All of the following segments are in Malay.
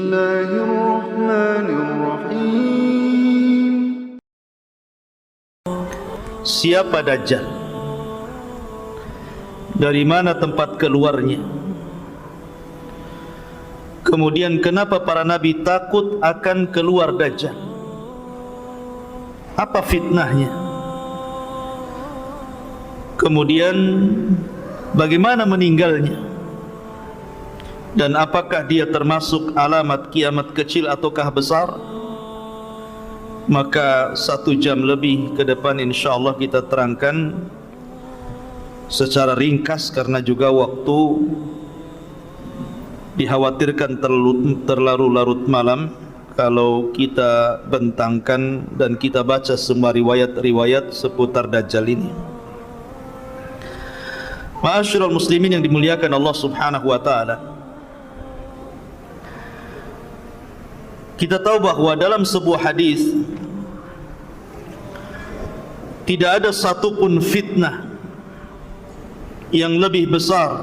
الله الرحمن الرحيم. Siapa Dajjal? Dari mana tempat keluarnya? Kemudian kenapa para nabi takut akan keluar Dajjal? Apa fitnahnya? Kemudian bagaimana meninggalnya? Dan apakah dia termasuk alamat kiamat kecil ataukah besar? Maka 1 jam lebih ke depan insyaAllah kita terangkan secara ringkas, karena juga waktu dikhawatirkan terlalu larut malam kalau kita bentangkan dan kita baca semua riwayat-riwayat seputar Dajjal ini. Ma'asyiral muslimin yang dimuliakan Allah Subhanahu wa taala, kita tahu bahwa dalam sebuah hadis tidak ada satupun fitnah yang lebih besar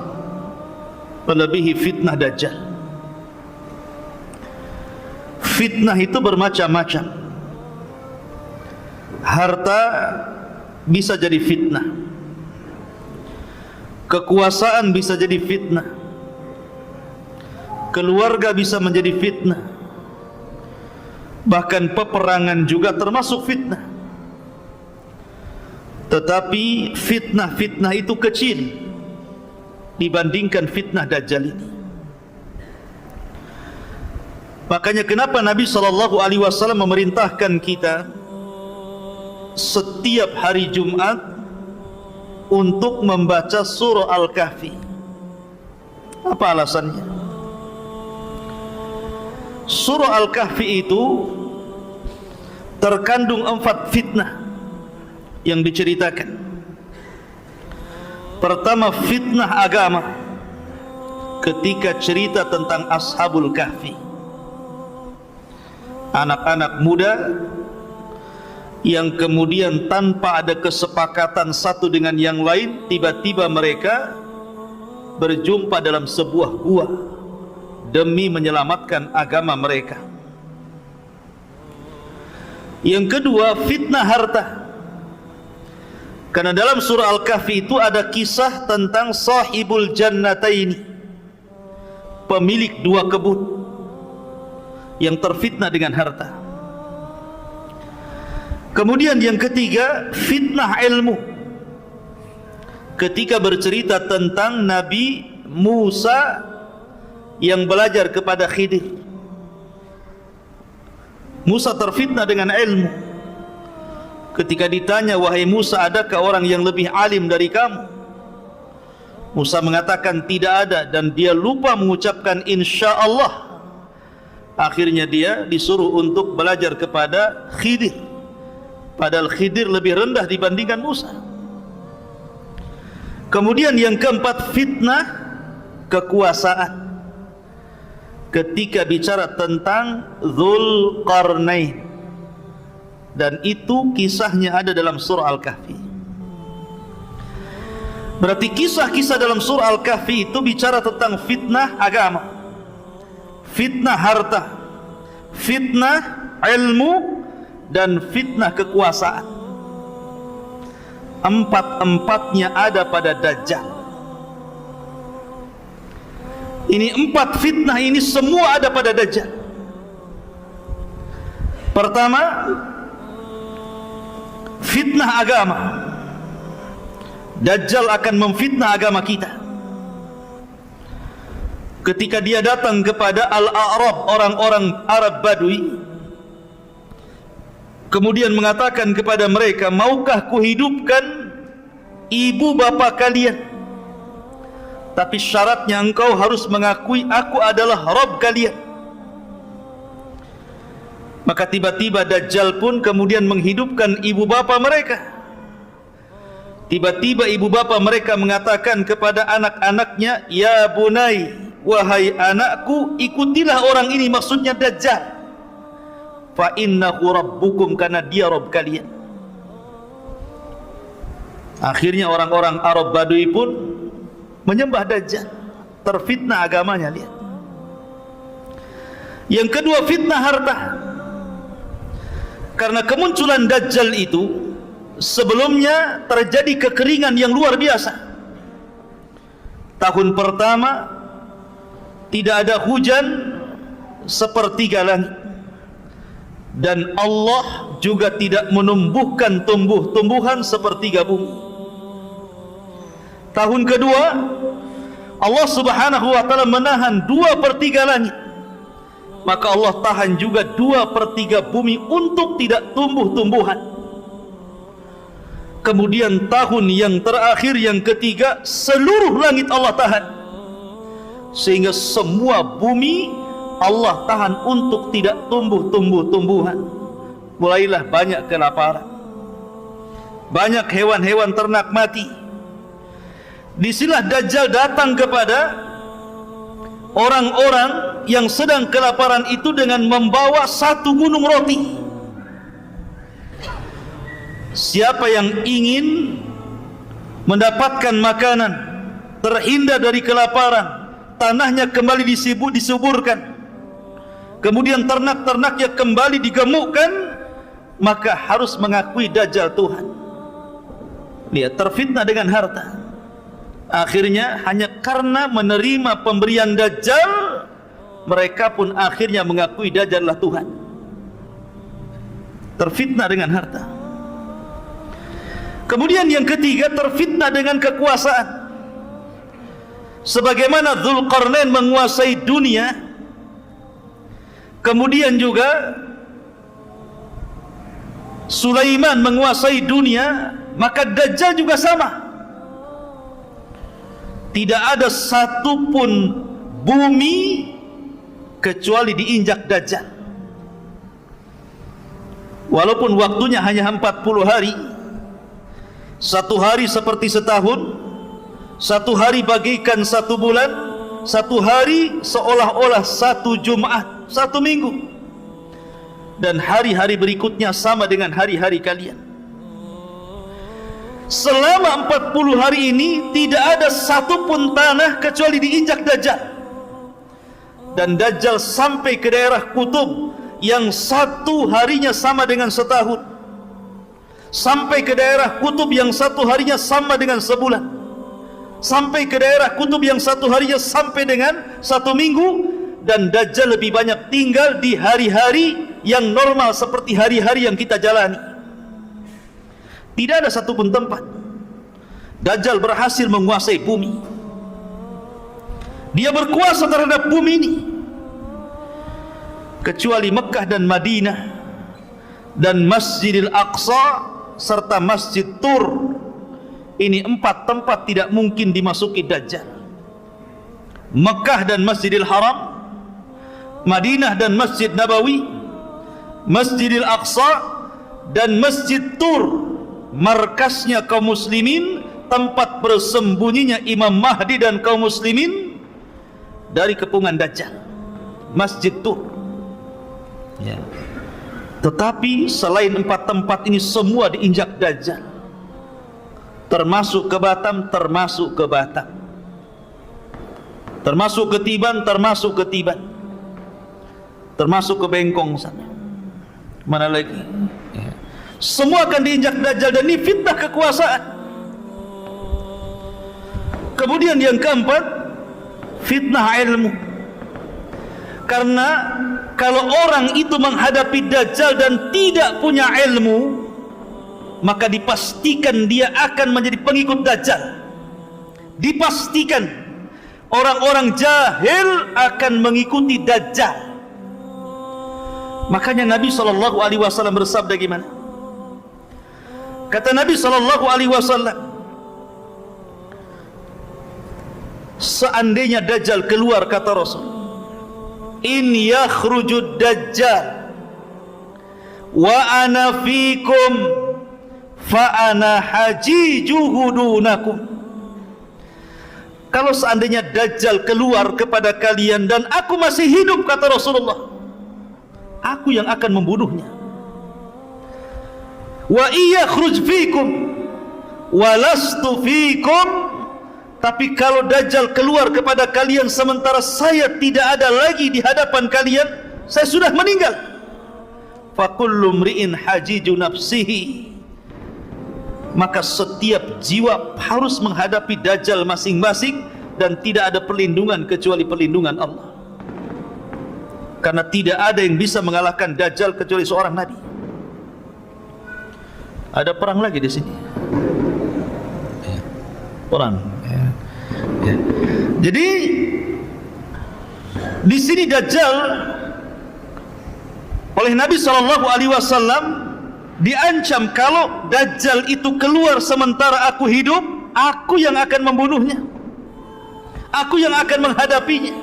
melebihi fitnah Dajjal. Fitnah itu bermacam-macam. Harta bisa jadi fitnah, kekuasaan bisa jadi fitnah, keluarga bisa menjadi fitnah, bahkan peperangan juga termasuk fitnah. Tetapi fitnah-fitnah itu kecil dibandingkan fitnah Dajjal ini. Makanya kenapa Nabi SAW memerintahkan kita setiap hari Jumat untuk membaca surah Al-Kahfi. Apa alasannya? Surah Al-Kahfi itu terkandung 4 fitnah yang diceritakan. Pertama, fitnah agama ketika cerita tentang Ashabul Kahfi, anak-anak muda yang kemudian tanpa ada kesepakatan satu dengan yang lain, tiba-tiba mereka berjumpa dalam sebuah gua demi menyelamatkan agama mereka. Yang kedua, fitnah harta, karena dalam surah Al-Kahfi itu ada kisah tentang sahibul jannataini, pemilik 2 kebun yang terfitnah dengan harta. Kemudian yang ketiga, fitnah ilmu, ketika bercerita tentang Nabi Musa yang belajar kepada Khidir. Musa terfitnah dengan ilmu. Ketika ditanya, wahai Musa, adakah orang yang lebih alim dari kamu? Musa mengatakan tidak ada, dan dia lupa mengucapkan insya Allah. Akhirnya dia disuruh untuk belajar kepada Khidir, padahal Khidir lebih rendah dibandingkan Musa. Kemudian yang keempat, fitnah kekuasaan, ketika bicara tentang Dzulqarnain, dan itu kisahnya ada dalam surah Al-Kahfi. Berarti kisah-kisah dalam surah Al-Kahfi itu bicara tentang fitnah agama, fitnah harta, fitnah ilmu, dan fitnah kekuasaan. 4-empatnya ada pada Dajjal. Ini 4 fitnah ini semua ada pada Dajjal. Pertama, fitnah agama. Dajjal akan memfitnah agama kita. Ketika dia datang kepada Al-A'rab, orang-orang Arab Badui, kemudian mengatakan kepada mereka, maukah kuhidupkan ibu bapa kalian, tapi syaratnya engkau harus mengakui aku adalah Rabb kalian. Maka tiba-tiba Dajjal pun kemudian menghidupkan ibu bapa mereka. Tiba-tiba ibu bapa mereka mengatakan kepada anak-anaknya, ya bunai, wahai anakku, ikutilah orang ini, maksudnya Dajjal. Fa innahu rabbukum, karena dia Rabb kalian. Akhirnya orang-orang Arab Badui pun menyembah Dajjal, terfitnah agamanya. Lihat. Yang kedua, fitnah harta. Karena kemunculan Dajjal itu sebelumnya terjadi kekeringan yang luar biasa. Tahun pertama tidak ada hujan sepertiga langit, dan Allah juga tidak menumbuhkan tumbuh-tumbuhan sepertiga bumi. Tahun kedua, Allah Subhanahu wa ta'ala menahan 2/3 langit, maka Allah tahan juga 2/3 bumi untuk tidak tumbuh-tumbuhan. Kemudian tahun yang terakhir, yang ketiga, seluruh langit Allah tahan, sehingga semua bumi Allah tahan untuk tidak tumbuh-tumbuhan. Mulailah banyak kelaparan, banyak hewan-hewan ternak mati. Disinilah Dajjal datang kepada orang-orang yang sedang kelaparan itu dengan membawa satu gunung roti. Siapa yang ingin mendapatkan makanan, terhindar dari kelaparan, tanahnya kembali disuburkan, kemudian ternak-ternaknya kembali digemukkan, maka harus mengakui Dajjal Tuhan. Lihat, terfitnah dengan harta. Akhirnya hanya karena menerima pemberian Dajjal, mereka pun akhirnya mengakui Dajjallah Tuhan. Terfitnah dengan harta. Kemudian yang ketiga, terfitnah dengan kekuasaan. Sebagaimana Dzulqarnain menguasai dunia, kemudian juga Sulaiman menguasai dunia, maka Dajjal juga sama. Tidak ada satupun bumi kecuali diinjak Dajjal. Walaupun waktunya hanya 40 hari, satu hari seperti setahun, satu hari bagikan satu bulan, satu hari seolah-olah satu Jumat, satu minggu, dan hari-hari berikutnya sama dengan hari-hari kalian. Selama 40 hari ini tidak ada satupun tanah kecuali diinjak Dajjal. Dan Dajjal sampai ke daerah kutub yang satu harinya sama dengan setahun, sampai ke daerah kutub yang satu harinya sama dengan sebulan, sampai ke daerah kutub yang satu harinya sampai dengan satu minggu. Dan Dajjal lebih banyak tinggal di hari-hari yang normal seperti hari-hari yang kita jalani. Tidak ada satupun tempat Dajjal berhasil menguasai bumi. Dia berkuasa terhadap bumi ini, kecuali Mekah dan Madinah dan Masjidil Aqsa serta Masjid Tur. Ini 4 tempat tidak mungkin dimasuki Dajjal. Mekah dan Masjidil Haram, Madinah dan Masjid Nabawi, Masjidil Aqsa dan Masjid Tur, markasnya kaum muslimin, tempat bersembunyinya Imam Mahdi dan kaum muslimin dari kepungan Dajjal. Masjid Tur, ya. Tetapi selain 4 tempat ini semua diinjak Dajjal, termasuk ke Batam, termasuk ke Batam, termasuk ke Tiban, termasuk ke Tiban, termasuk ke Bengkong sana. Mana lagi? Ya. Semua akan diinjak Dajjal, dan ini fitnah kekuasaan. Kemudian yang keempat, fitnah ilmu. Karena kalau orang itu menghadapi Dajjal dan tidak punya ilmu, maka dipastikan dia akan menjadi pengikut Dajjal. Dipastikan orang-orang jahil akan mengikuti Dajjal. Makanya Nabi SAW bersabda gimana? Kata Nabi SAW, seandainya Dajjal keluar, kata Rasul, in yakhrujud Dajjal wa ana fikum fa ana hajijuhu dunakum. Kalau seandainya Dajjal keluar kepada kalian dan aku masih hidup, kata Rasulullah, aku yang akan membunuhnya. Wa iya khruj fikum walastu fikum, tapi kalau Dajjal keluar kepada kalian sementara saya tidak ada lagi di hadapan kalian, saya sudah meninggal. Fakullu mri'in hajiju nafsihi, maka setiap jiwa harus menghadapi dajjal masing-masing, dan tidak ada perlindungan kecuali perlindungan Allah. Karena tidak ada yang bisa mengalahkan dajjal kecuali seorang nabi. Ada perang lagi di sini. Perang. Jadi di sini dajjal oleh Nabi SAW diancam, kalau dajjal itu keluar sementara aku hidup, aku yang akan membunuhnya, aku yang akan menghadapinya.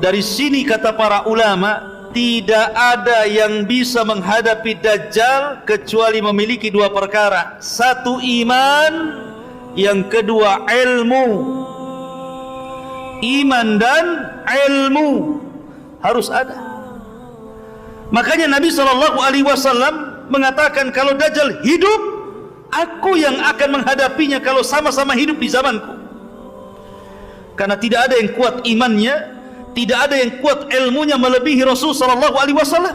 Dari sini kata para ulama, tidak ada yang bisa menghadapi dajjal kecuali memiliki dua perkara. Satu, iman. Yang kedua, ilmu. Iman dan ilmu harus ada. Makanya Nabi SAW mengatakan, kalau dajjal hidup, aku yang akan menghadapinya kalau sama-sama hidup di zamanku. Karena tidak ada yang kuat imannya, tidak ada yang kuat ilmunya melebihi Rasul SAW.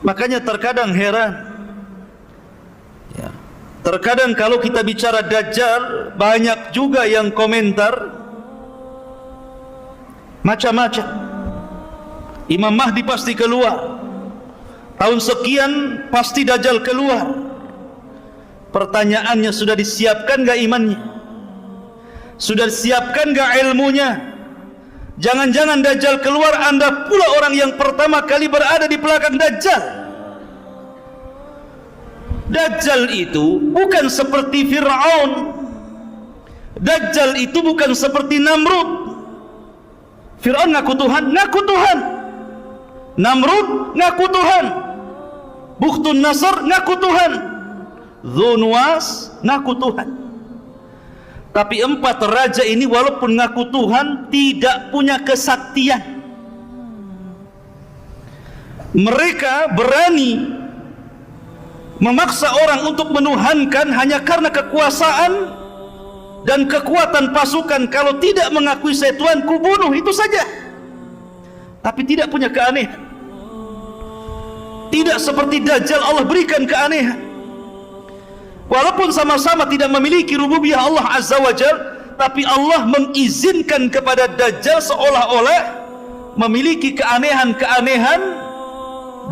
Makanya terkadang heran, terkadang kalau kita bicara dajjal, banyak juga yang komentar macam-macam. Imam Mahdi pasti keluar, tahun sekian pasti dajjal keluar. Pertanyaannya, sudah disiapkan gak imannya? Sudah disiapkan gak ilmunya? Jangan-jangan dajjal keluar, anda pula orang yang pertama kali berada di belakang dajjal. Dajjal itu bukan seperti Fir'aun. Dajjal itu bukan seperti Namrud. Fir'aun ngaku Tuhan, ngaku Tuhan. Namrud ngaku Tuhan. Bukhtun Nasr ngaku Tuhan. Dzunwas ngaku Tuhan. Tapi empat raja ini walaupun ngaku Tuhan, tidak punya kesaktian. Mereka berani memaksa orang untuk menuhankan hanya karena kekuasaan dan kekuatan pasukan. Kalau tidak mengakui saya Tuhan, ku bunuh, itu saja. Tapi tidak punya keanehan. Tidak seperti dajjal, Allah berikan keanehan. Walaupun sama-sama tidak memiliki rububiyah Allah Azza wa Jal, tapi Allah mengizinkan kepada dajjal seolah-olah memiliki keanehan-keanehan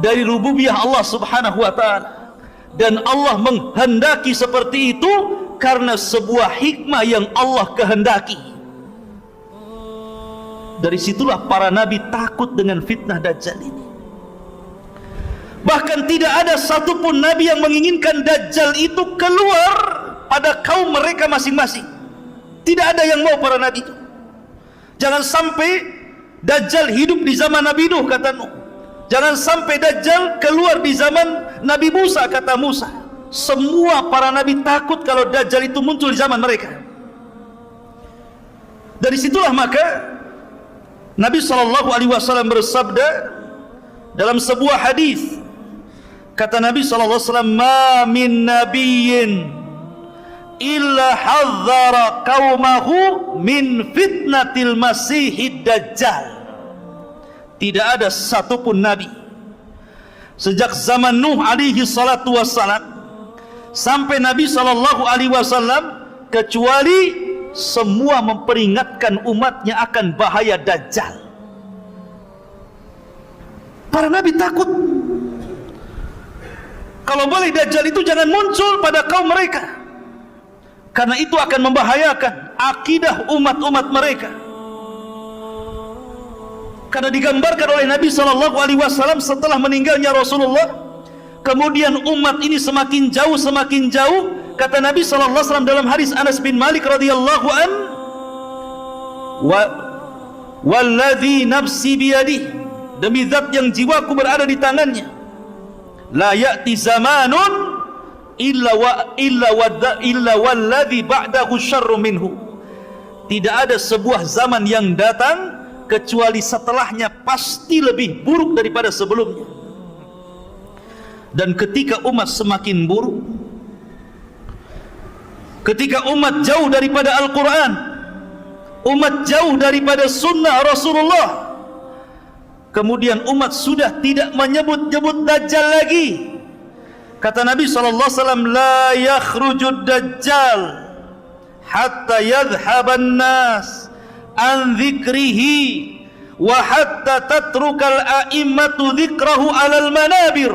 dari rububiyah Allah Subhanahu wa ta'ala. Dan Allah menghendaki seperti itu karena sebuah hikmah yang Allah kehendaki. Dari situlah para nabi takut dengan fitnah dajjal ini. Bahkan tidak ada satupun nabi yang menginginkan dajjal itu keluar pada kaum mereka masing-masing. Tidak ada yang mau para nabi itu. Jangan sampai dajjal hidup di zaman Nabi Nuh, kata Nuh. Jangan sampai dajjal keluar di zaman Nabi Musa, kata Musa. Semua para nabi takut kalau dajjal itu muncul di zaman mereka. Dari situlah maka Nabi SAW bersabda dalam sebuah hadis, kata Nabi SAW, ma min nabiyyin illa hadzara qaumahu min fitnatil masihid dajjal. Tidak ada satupun nabi sejak zaman Nuh alaihi salatu wassalam sampai Nabi SAW kecuali semua memperingatkan umatnya akan bahaya dajjal. Para nabi takut kalau boleh dajjal itu jangan muncul pada kaum mereka, karena itu akan membahayakan akidah umat-umat mereka. Karena digambarkan oleh Nabi SAW setelah meninggalnya Rasulullah, kemudian umat ini semakin jauh, kata Nabi SAW dalam hadis Anas bin Malik radhiyallahu an, walladzi nafsi biyadihi, demi zat yang jiwaku berada di tangannya, la ya'ti zamanun illa walladzi ba'dahu syarru minhu. Tidak ada sebuah zaman yang datang kecuali setelahnya pasti lebih buruk daripada sebelumnya. Dan ketika umat semakin buruk, ketika umat jauh daripada Al-Quran, umat jauh daripada sunnah Rasulullah. Kemudian umat sudah tidak menyebut-nyebut Dajjal lagi. Kata Nabi SAW, la yakhrujud Dajjal hatta yadhhaban nas an dhikrihi wa hatta tatrukal a'immatu dhikrahu alal manabir.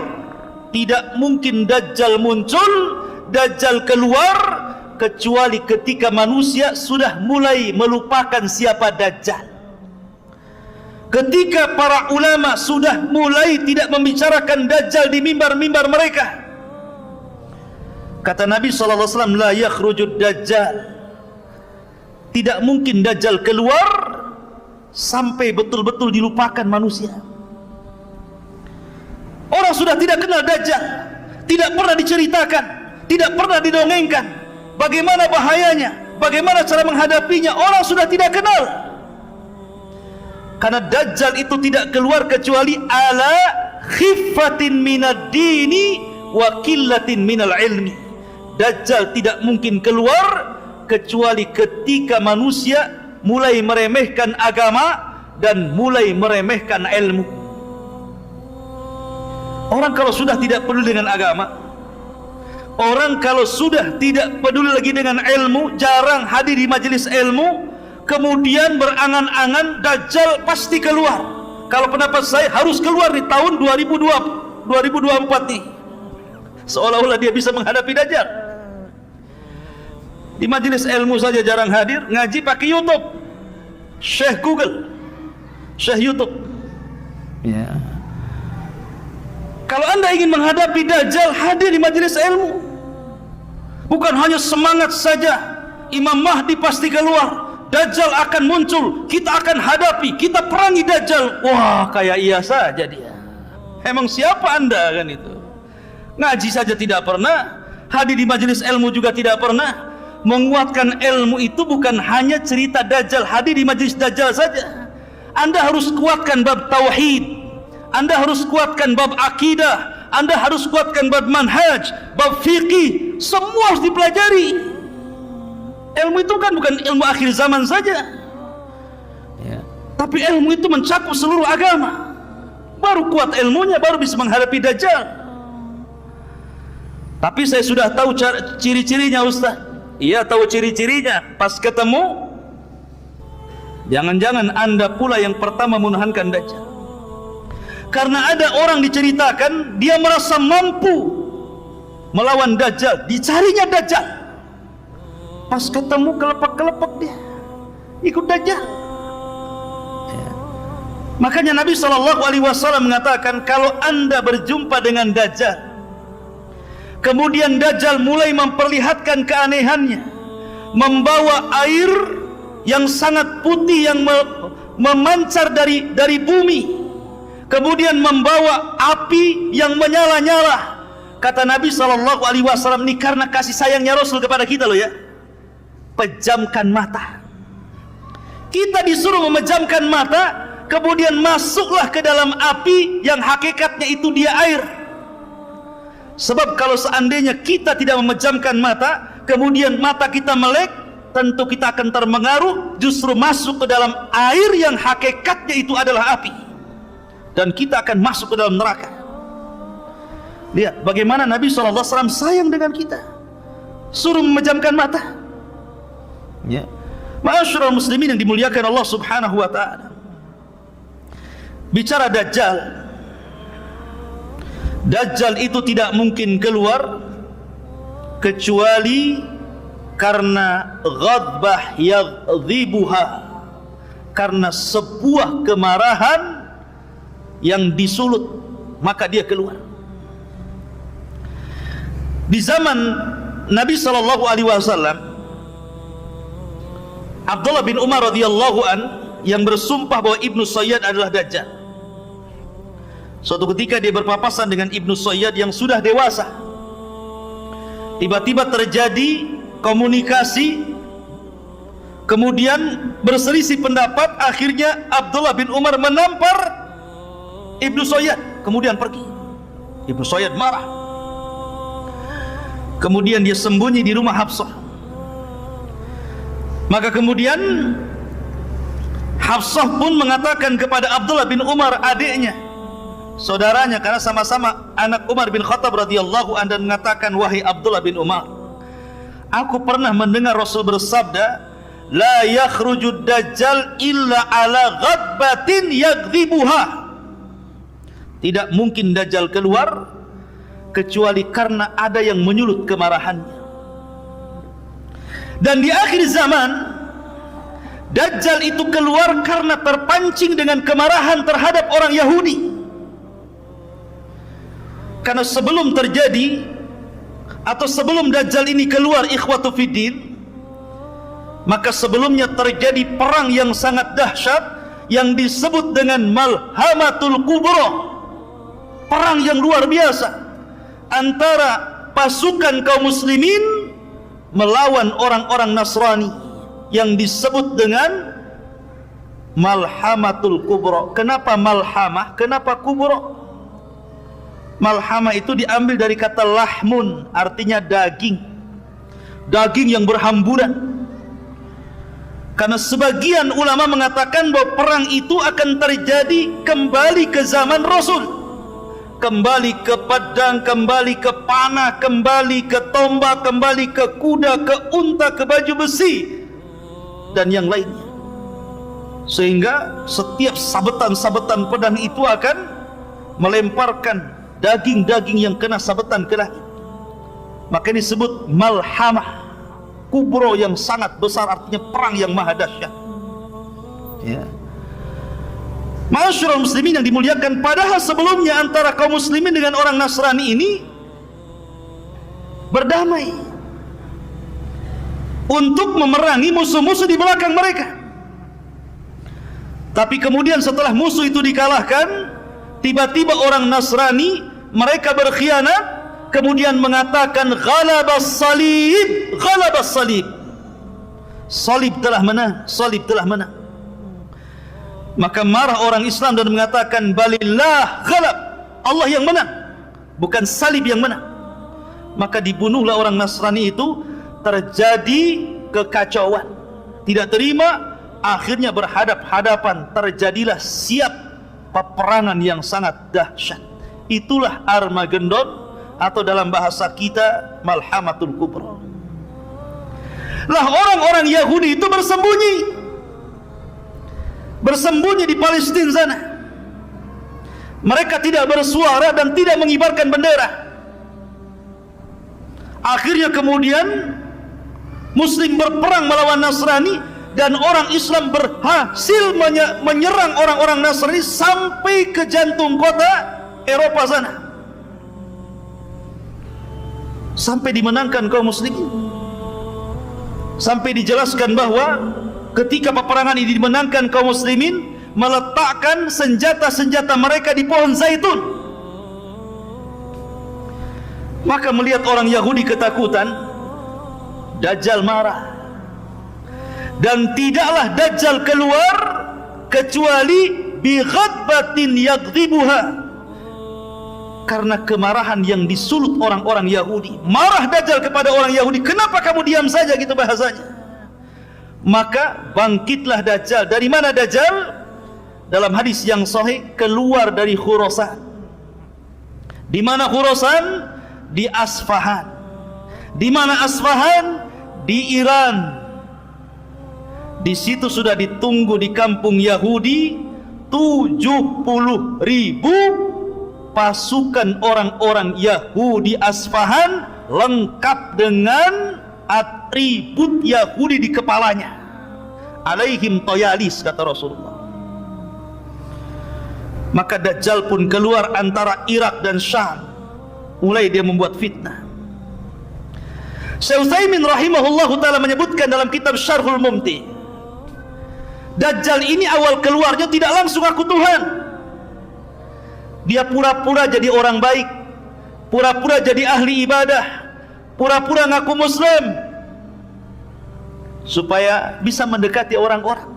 Tidak mungkin Dajjal muncul, Dajjal keluar, kecuali ketika manusia sudah mulai melupakan siapa Dajjal. Ketika para ulama sudah mulai tidak membicarakan Dajjal di mimbar-mimbar mereka. Kata Nabi SAW, la yakhrujud Dajjal. Tidak mungkin Dajjal keluar sampai betul-betul dilupakan manusia. Orang sudah tidak kenal Dajjal, tidak pernah diceritakan, tidak pernah didongengkan bagaimana bahayanya, bagaimana cara menghadapinya. Orang sudah tidak kenal. Karena Dajjal itu tidak keluar kecuali ala khiffatin minad dini wa qillatin minal ilmi. Dajjal tidak mungkin keluar kecuali ketika manusia mulai meremehkan agama dan mulai meremehkan ilmu. Orang kalau sudah tidak peduli dengan agama, orang kalau sudah tidak peduli lagi dengan ilmu, jarang hadir di majelis ilmu, kemudian berangan-angan Dajjal pasti keluar. Kalau pendapat saya harus keluar di tahun 2024 nih. Seolah-olah dia bisa menghadapi Dajjal. Di majelis ilmu saja jarang hadir, ngaji pakai YouTube, Syekh Google, Syekh YouTube. Ya. Kalau anda ingin menghadapi Dajjal, hadir di majelis ilmu. Bukan hanya semangat saja, Imam Mahdi pasti keluar, Dajjal akan muncul, kita akan hadapi, kita perangi Dajjal. Wah, kayak iya saja dia. Emang siapa anda kan itu? Ngaji saja tidak pernah, hadir di majelis ilmu juga tidak pernah. Menguatkan ilmu itu bukan hanya cerita Dajjal, hadir di majelis Dajjal saja. Anda harus kuatkan bab tauhid, Anda harus kuatkan bab akidah, Anda harus kuatkan bab manhaj, bab fikih, semua harus dipelajari. Ilmu itu kan bukan ilmu akhir zaman saja ya. Tapi ilmu itu mencakup seluruh agama. Baru kuat ilmunya, baru bisa menghadapi Dajjal. Tapi saya sudah tahu ciri-cirinya Ustaz. Iya, tahu ciri-cirinya. Pas ketemu, jangan-jangan anda pula yang pertama menuhankan Dajjal. Karena ada orang diceritakan dia merasa mampu melawan Dajjal, dicarinya Dajjal. Pas ketemu kelepak-kelepak dia ikut Dajjal ya. Makanya Nabi SAW mengatakan, kalau anda berjumpa dengan Dajjal, kemudian Dajjal mulai memperlihatkan keanehannya, membawa air yang sangat putih yang memancar dari bumi, kemudian membawa api yang menyala-nyala. Kata Nabi SAW, ini karena kasih sayangnya Rasul kepada kita loh ya. Pejamkan mata. Kita disuruh memejamkan mata, kemudian masuklah ke dalam api yang hakikatnya itu dia air. Sebab kalau seandainya kita tidak memejamkan mata, kemudian mata kita melek, tentu kita akan termengaruh, justru masuk ke dalam air yang hakikatnya itu adalah api, dan kita akan masuk ke dalam neraka. Lihat bagaimana Nabi SAW sayang dengan kita, suruh memejamkan mata ya. Ma'asyiral muslimin yang dimuliakan Allah Subhanahu wa ta'ala. Bicara Dajjal, Dajjal itu tidak mungkin keluar kecuali karena ghadbah yaghdhibuha, karena sebuah kemarahan yang disulut, maka dia keluar. Di zaman Nabi SAW, Abdullah bin Umar radhiyallahu an yang bersumpah bahwa Ibnu Sayyad adalah Dajjal. Suatu ketika dia berpapasan dengan Ibnu Sayyad yang sudah dewasa. Tiba-tiba terjadi komunikasi, kemudian berselisih pendapat. Akhirnya Abdullah bin Umar menampar Ibnu Sayyad, kemudian pergi. Ibnu Sayyad marah. Kemudian dia sembunyi di rumah Hafsah. Maka kemudian Hafsah pun mengatakan kepada Abdullah bin Umar, adiknya, saudaranya, karena sama-sama anak Umar bin Khattab radhiyallahu anhu, dan mengatakan, wahai Abdullah bin Umar, aku pernah mendengar Rasul bersabda, la yakhrujud dajjal illa ala ghadbatin yaghdhibuha. Tidak mungkin dajjal keluar kecuali karena ada yang menyulut kemarahannya. Dan di akhir zaman dajjal itu keluar karena terpancing dengan kemarahan terhadap orang Yahudi. Karena sebelum terjadi atau sebelum dajjal ini keluar, ikhwatu fiddin, maka sebelumnya terjadi perang yang sangat dahsyat yang disebut dengan Malhamatul Kubra. Perang yang luar biasa antara pasukan kaum muslimin melawan orang-orang Nasrani yang disebut dengan Malhamatul Kubra. Kenapa Malhamah? Kenapa Kubra? Malhamah itu diambil dari kata lahmun, artinya daging. Daging yang berhamburan. Karena sebagian ulama mengatakan bahwa perang itu akan terjadi kembali ke zaman Rasul, kembali ke pedang, kembali ke panah, kembali ke tombak, kembali ke kuda, ke unta, ke baju besi, dan yang lainnya. Sehingga setiap sabetan-sabetan pedang itu akan melemparkan daging-daging yang kena sabetan ke langit. Maka ini disebut Malhamah Kubro, yang sangat besar, artinya perang yang maha dahsyat. Ya. Ma'asyiral muslimin yang dimuliakan, padahal sebelumnya antara kaum muslimin dengan orang Nasrani ini berdamai untuk memerangi musuh-musuh di belakang mereka. Tapi kemudian setelah musuh itu dikalahkan, tiba-tiba orang Nasrani, mereka berkhianat, kemudian mengatakan ghalabas salib, ghalabas salib, salib telah menang, salib telah menang. Maka marah orang Islam dan mengatakan balillah ghalab, Allah yang menang, bukan salib yang menang. Maka dibunuhlah orang Nasrani itu. Terjadi kekacauan, tidak terima, akhirnya berhadap-hadapan, terjadilah siap peperangan yang sangat dahsyat. Itulah Armageddon, atau dalam bahasa kita Malhamatul Kubra. Lah orang-orang Yahudi itu bersembunyi di Palestina sana. Mereka tidak bersuara dan tidak mengibarkan bendera. Akhirnya kemudian Muslim berperang melawan Nasrani, dan orang Islam berhasil menyerang orang-orang Nasrani sampai ke jantung kota Eropa sana, sampai dimenangkan kaum muslimin. Sampai dijelaskan bahwa ketika peperangan ini dimenangkan, kaum muslimin meletakkan senjata-senjata mereka di pohon zaitun. Maka melihat orang Yahudi ketakutan, Dajjal marah, dan tidaklah Dajjal keluar kecuali bi ghadbatin yaghdhibuha, karena kemarahan yang disulut orang-orang Yahudi. Marah Dajjal kepada orang Yahudi, kenapa kamu diam saja, gitu bahasanya. Maka bangkitlah Dajjal. Dari mana Dajjal? Dalam hadis yang sahih, keluar dari Khurasan. Di mana Khurasan? Di Asfahan. Di mana Asfahan? Di Iran. Di situ sudah ditunggu di kampung Yahudi 70.000 pasukan orang-orang Yahudi Asfahan, lengkap dengan atribut Yahudi di kepalanya. Alaihim toyalis, kata Rasulullah. Maka Dajjal pun keluar antara Irak dan Syam. Mulai dia membuat fitnah. Syekh Utsaimin rahimahullahu ta'ala menyebutkan dalam kitab Syarhul Mumti, Dajjal ini awal keluarnya tidak langsung aku Tuhan. Dia pura-pura jadi orang baik, pura-pura jadi ahli ibadah, pura-pura ngaku Muslim, supaya bisa mendekati orang-orang.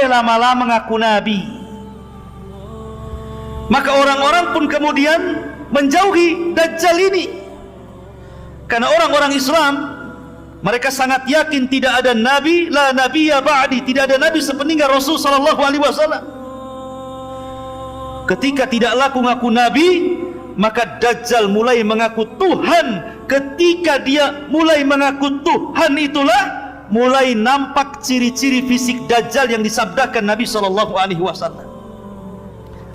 Lama-lama ngaku Nabi. Maka orang-orang pun kemudian menjauhi Dajjal ini, karena orang-orang Islam Mereka sangat yakin tidak ada nabi, la nabiyya ba'di, tidak ada nabi sepeninggal Rasul sallallahu alaihi wasallam. Ketika tidak laku ngaku nabi, maka Dajjal mulai mengaku Tuhan. Ketika dia mulai mengaku Tuhan, itulah mulai nampak ciri-ciri fisik Dajjal yang disabdakan Nabi sallallahu alaihi wasallam.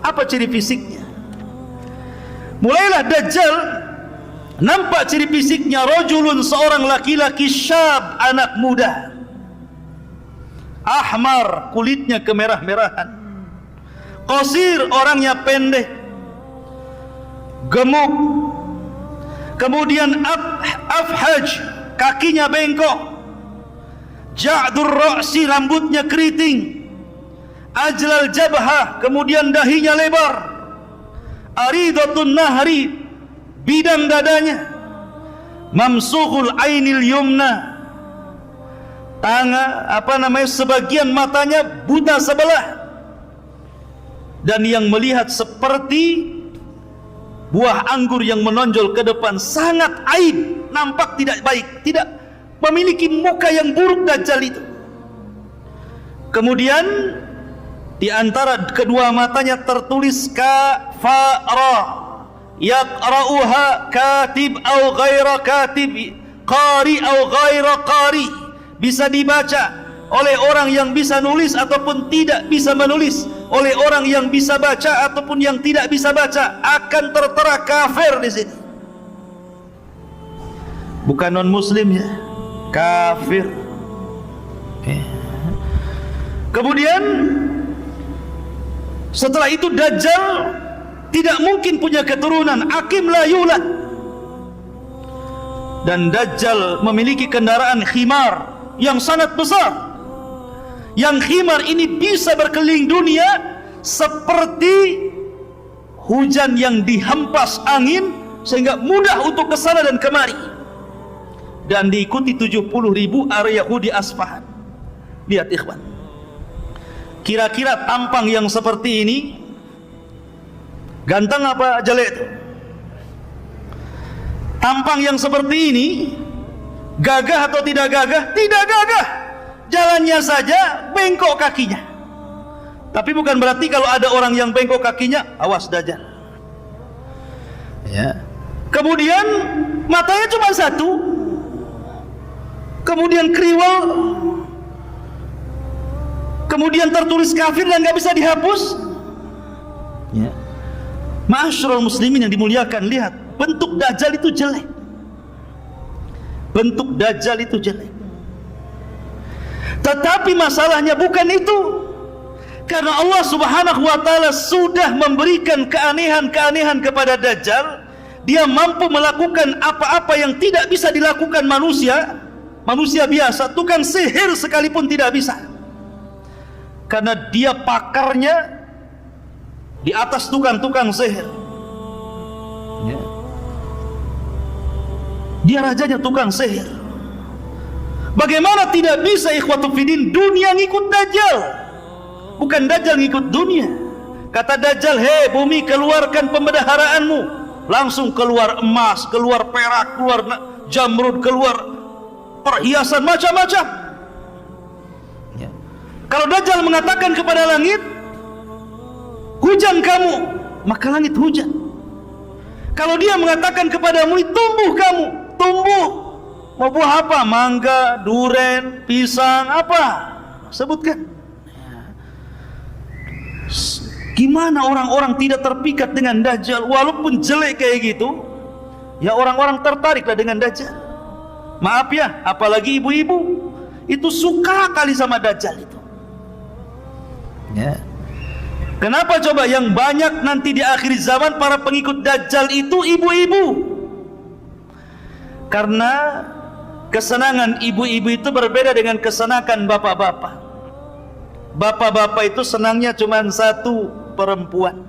Apa ciri fisiknya? Mulailah Dajjal nampak ciri fisiknya, rajulun, seorang laki-laki, syab, anak muda, ahmar, kulitnya kemerah-merahan, qasir, orangnya pendek, gemuk, kemudian afhaj, kakinya bengkok, ja'dur ra'si, rambutnya keriting, ajlal jabhah, kemudian dahinya lebar, aridatun nahri, bidang dadanya, mamsuhul ainil yumna, sebagian matanya buta sebelah, dan yang melihat seperti buah anggur yang menonjol ke depan, sangat aib, nampak tidak baik, tidak memiliki muka yang buruk Dajjal itu. Kemudian di antara kedua matanya tertulis kafara, yaqra'uha katib au ghaira katib, qari au ghaira qari, bisa dibaca oleh orang yang bisa nulis ataupun tidak bisa menulis, oleh orang yang bisa baca ataupun yang tidak bisa baca, akan tertera kafir di sini. Bukan non muslim ya, kafir. Kemudian setelah itu Dajjal tidak mungkin punya keturunan, akim la yulad. Dan Dajjal memiliki kendaraan khimar yang sangat besar. Yang khimar ini bisa berkeliling dunia seperti hujan yang dihempas angin, sehingga mudah untuk kesana dan kemari. Dan diikuti 70.000 area Yahudi Asfahan. Lihat ikhwan, kira-kira tampang yang seperti ini ganteng apa jelek itu? Tampang yang seperti ini gagah atau tidak gagah? Tidak gagah. Jalannya saja bengkok kakinya. Tapi bukan berarti kalau ada orang yang bengkok kakinya, awas Dajjal. Ya. Kemudian matanya cuma satu. Kemudian kriwel. Kemudian tertulis kafir dan nggak bisa dihapus. Ya. Ma'asyiral muslimin yang dimuliakan, lihat, bentuk Dajjal itu jelek. Bentuk Dajjal itu jelek. Tetapi masalahnya bukan itu. Karena Allah Subhanahu wa taala sudah memberikan keanehan-keanehan kepada Dajjal. Dia mampu melakukan apa-apa yang tidak bisa dilakukan manusia. Manusia biasa, tukang sihir sekalipun tidak bisa. Karena dia pakarnya di atas tukang-tukang sihir. Ya. Dia rajanya tukang sihir. Bagaimana tidak bisa ikhwatu fiddin, dunia ngikut Dajjal, bukan Dajjal ngikut dunia. Kata Dajjal, hei bumi, keluarkan pembendaharaanmu. Langsung keluar emas, keluar perak, keluar jamrud, keluar perhiasan macam-macam. Ya. Kalau Dajjal mengatakan kepada langit, hujan kamu, maka langit hujan. Kalau dia mengatakan kepadamu, tumbuh kamu, tumbuh. Mau buah apa? Mangga, duren, pisang, apa? Sebutkan. Gimana orang-orang tidak terpikat dengan Dajjal? Walaupun jelek kayak gitu, ya orang-orang tertariklah dengan Dajjal. Maaf ya, apalagi ibu-ibu, itu suka kali sama Dajjal itu. Ya. Kenapa coba yang banyak nanti di akhir zaman para pengikut Dajjal itu ibu-ibu? Karena kesenangan ibu-ibu itu berbeda dengan kesenangan bapak-bapak. Bapak-bapak itu senangnya cuma satu, perempuan.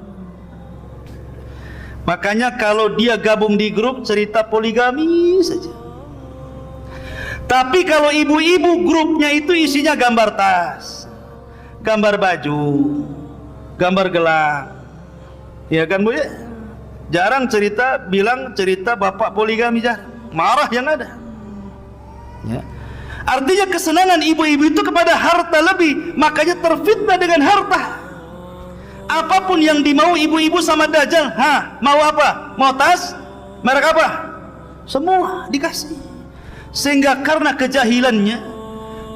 Makanya kalau dia gabung di grup cerita poligami saja. Tapi kalau ibu-ibu grupnya itu isinya gambar tas, gambar baju, gambar gelang, ya kan Bu ya? Jarang cerita, bilang cerita bapak poligami, jarang. Marah yang ada. Ya. Artinya kesenangan ibu-ibu itu kepada harta lebih, makanya terfitnah dengan harta. Apapun yang dimau ibu-ibu sama Dajjal, mau apa? Mau tas? Merek apa? Semua dikasih. Sehingga karena kejahilannya,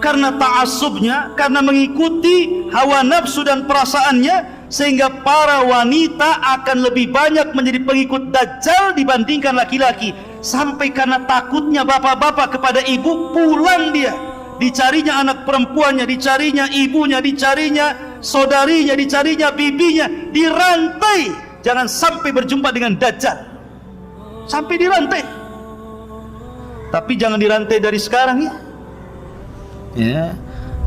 karena ta'assubnya, karena mengikuti hawa nafsu dan perasaannya, sehingga para wanita akan lebih banyak menjadi pengikut Dajjal dibandingkan laki-laki. Sampai karena takutnya bapak-bapak kepada ibu, pulang dia, dicarinya anak perempuannya, dicarinya ibunya, dicarinya saudarinya, dicarinya bibinya, dirantai, jangan sampai berjumpa dengan Dajjal, sampai dirantai. Tapi jangan dirantai dari sekarang ya. Ya,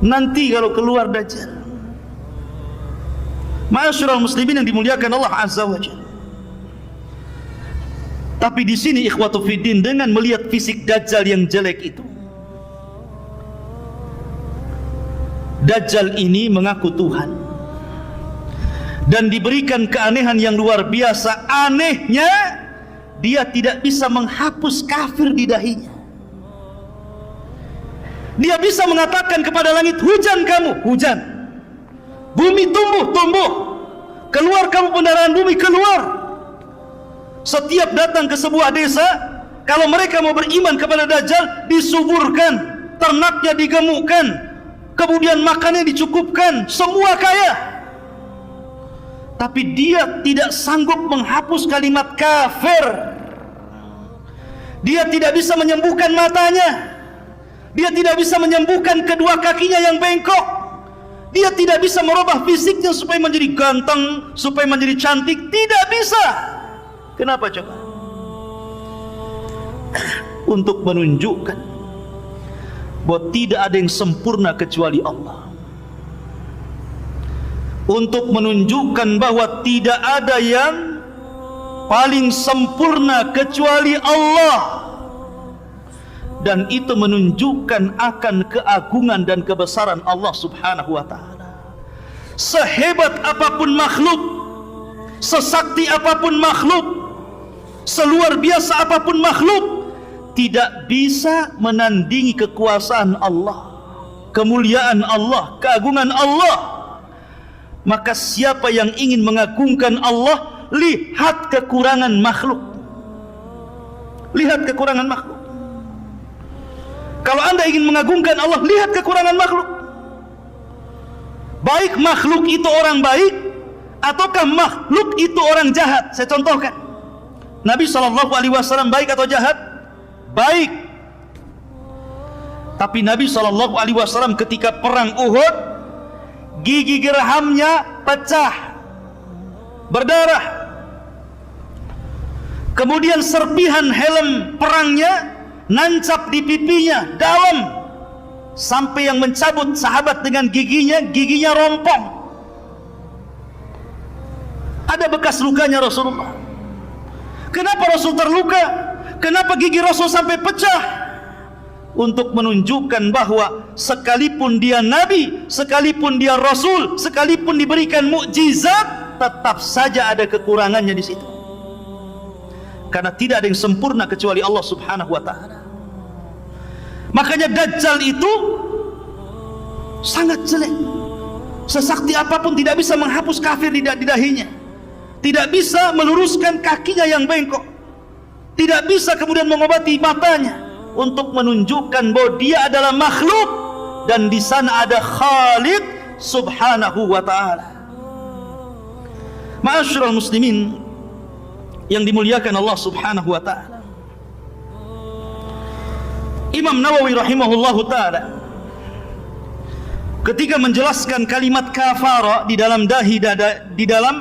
nanti kalau keluar Dajjal. Ma'asyiral muslimin yang dimuliakan Allah Azza wa Jalla. Tapi di sini ikhwatu fiddin, dengan melihat fisik Dajjal yang jelek itu, Dajjal ini mengaku Tuhan dan diberikan keanehan yang luar biasa. Anehnya, dia tidak bisa menghapus kafir di dahinya. Dia bisa mengatakan kepada langit, hujan kamu, hujan. Bumi tumbuh, tumbuh. Keluar kamu pendaraan bumi, keluar. Setiap datang ke sebuah desa, kalau mereka mau beriman kepada Dajjal, disuburkan, ternaknya digemukkan, kemudian makannya dicukupkan, semua kaya. Tapi dia tidak sanggup menghapus kalimat kafir. Dia tidak bisa menyembuhkan matanya. Dia tidak bisa menyembuhkan kedua kakinya yang bengkok. Dia tidak bisa merubah fisiknya supaya menjadi ganteng, supaya menjadi cantik. Tidak bisa. Kenapa coba? Untuk menunjukkan bahwa tidak ada yang sempurna kecuali Allah. Untuk menunjukkan bahwa tidak ada yang paling sempurna kecuali Allah. Dan itu menunjukkan akan keagungan dan kebesaran Allah Subhanahu wa ta'ala. Sehebat apapun makhluk, sesakti apapun makhluk, seluar biasa apapun makhluk, tidak bisa menandingi kekuasaan Allah, kemuliaan Allah, keagungan Allah. Maka siapa yang ingin mengagungkan Allah, lihat kekurangan makhluk. Lihat kekurangan makhluk. Kalau anda ingin mengagungkan Allah, lihat kekurangan makhluk. Baik makhluk itu orang baik, ataukah makhluk itu orang jahat? Saya contohkan. Nabi SAW baik atau jahat? Baik. Tapi Nabi SAW ketika perang Uhud, gigi gerhamnya pecah, berdarah. Kemudian serpihan helm perangnya nancap di pipinya dalam, sampai yang mencabut sahabat dengan giginya rompong. Ada bekas lukanya Rasulullah. Kenapa Rasul terluka? Kenapa gigi Rasul sampai pecah? Untuk menunjukkan bahwa sekalipun dia Nabi, sekalipun dia Rasul, sekalipun diberikan mukjizat, tetap saja ada kekurangannya di situ. Karena tidak ada yang sempurna kecuali Allah Subhanahu wa ta'ala. Makanya Dajjal itu sangat jelek. Sesakti apapun tidak bisa menghapus kafir di dahinya, tidak bisa meluruskan kakinya yang bengkok, tidak bisa kemudian mengobati matanya, untuk menunjukkan bahwa dia adalah makhluk dan di sana ada Khaliq Subhanahu wa ta'ala. Ma'asyiral muslimin yang dimuliakan Allah Subhanahu wa ta'ala, Imam Nawawi rahimahullahu ta'ala ketika menjelaskan kalimat kafara di dalam di dalam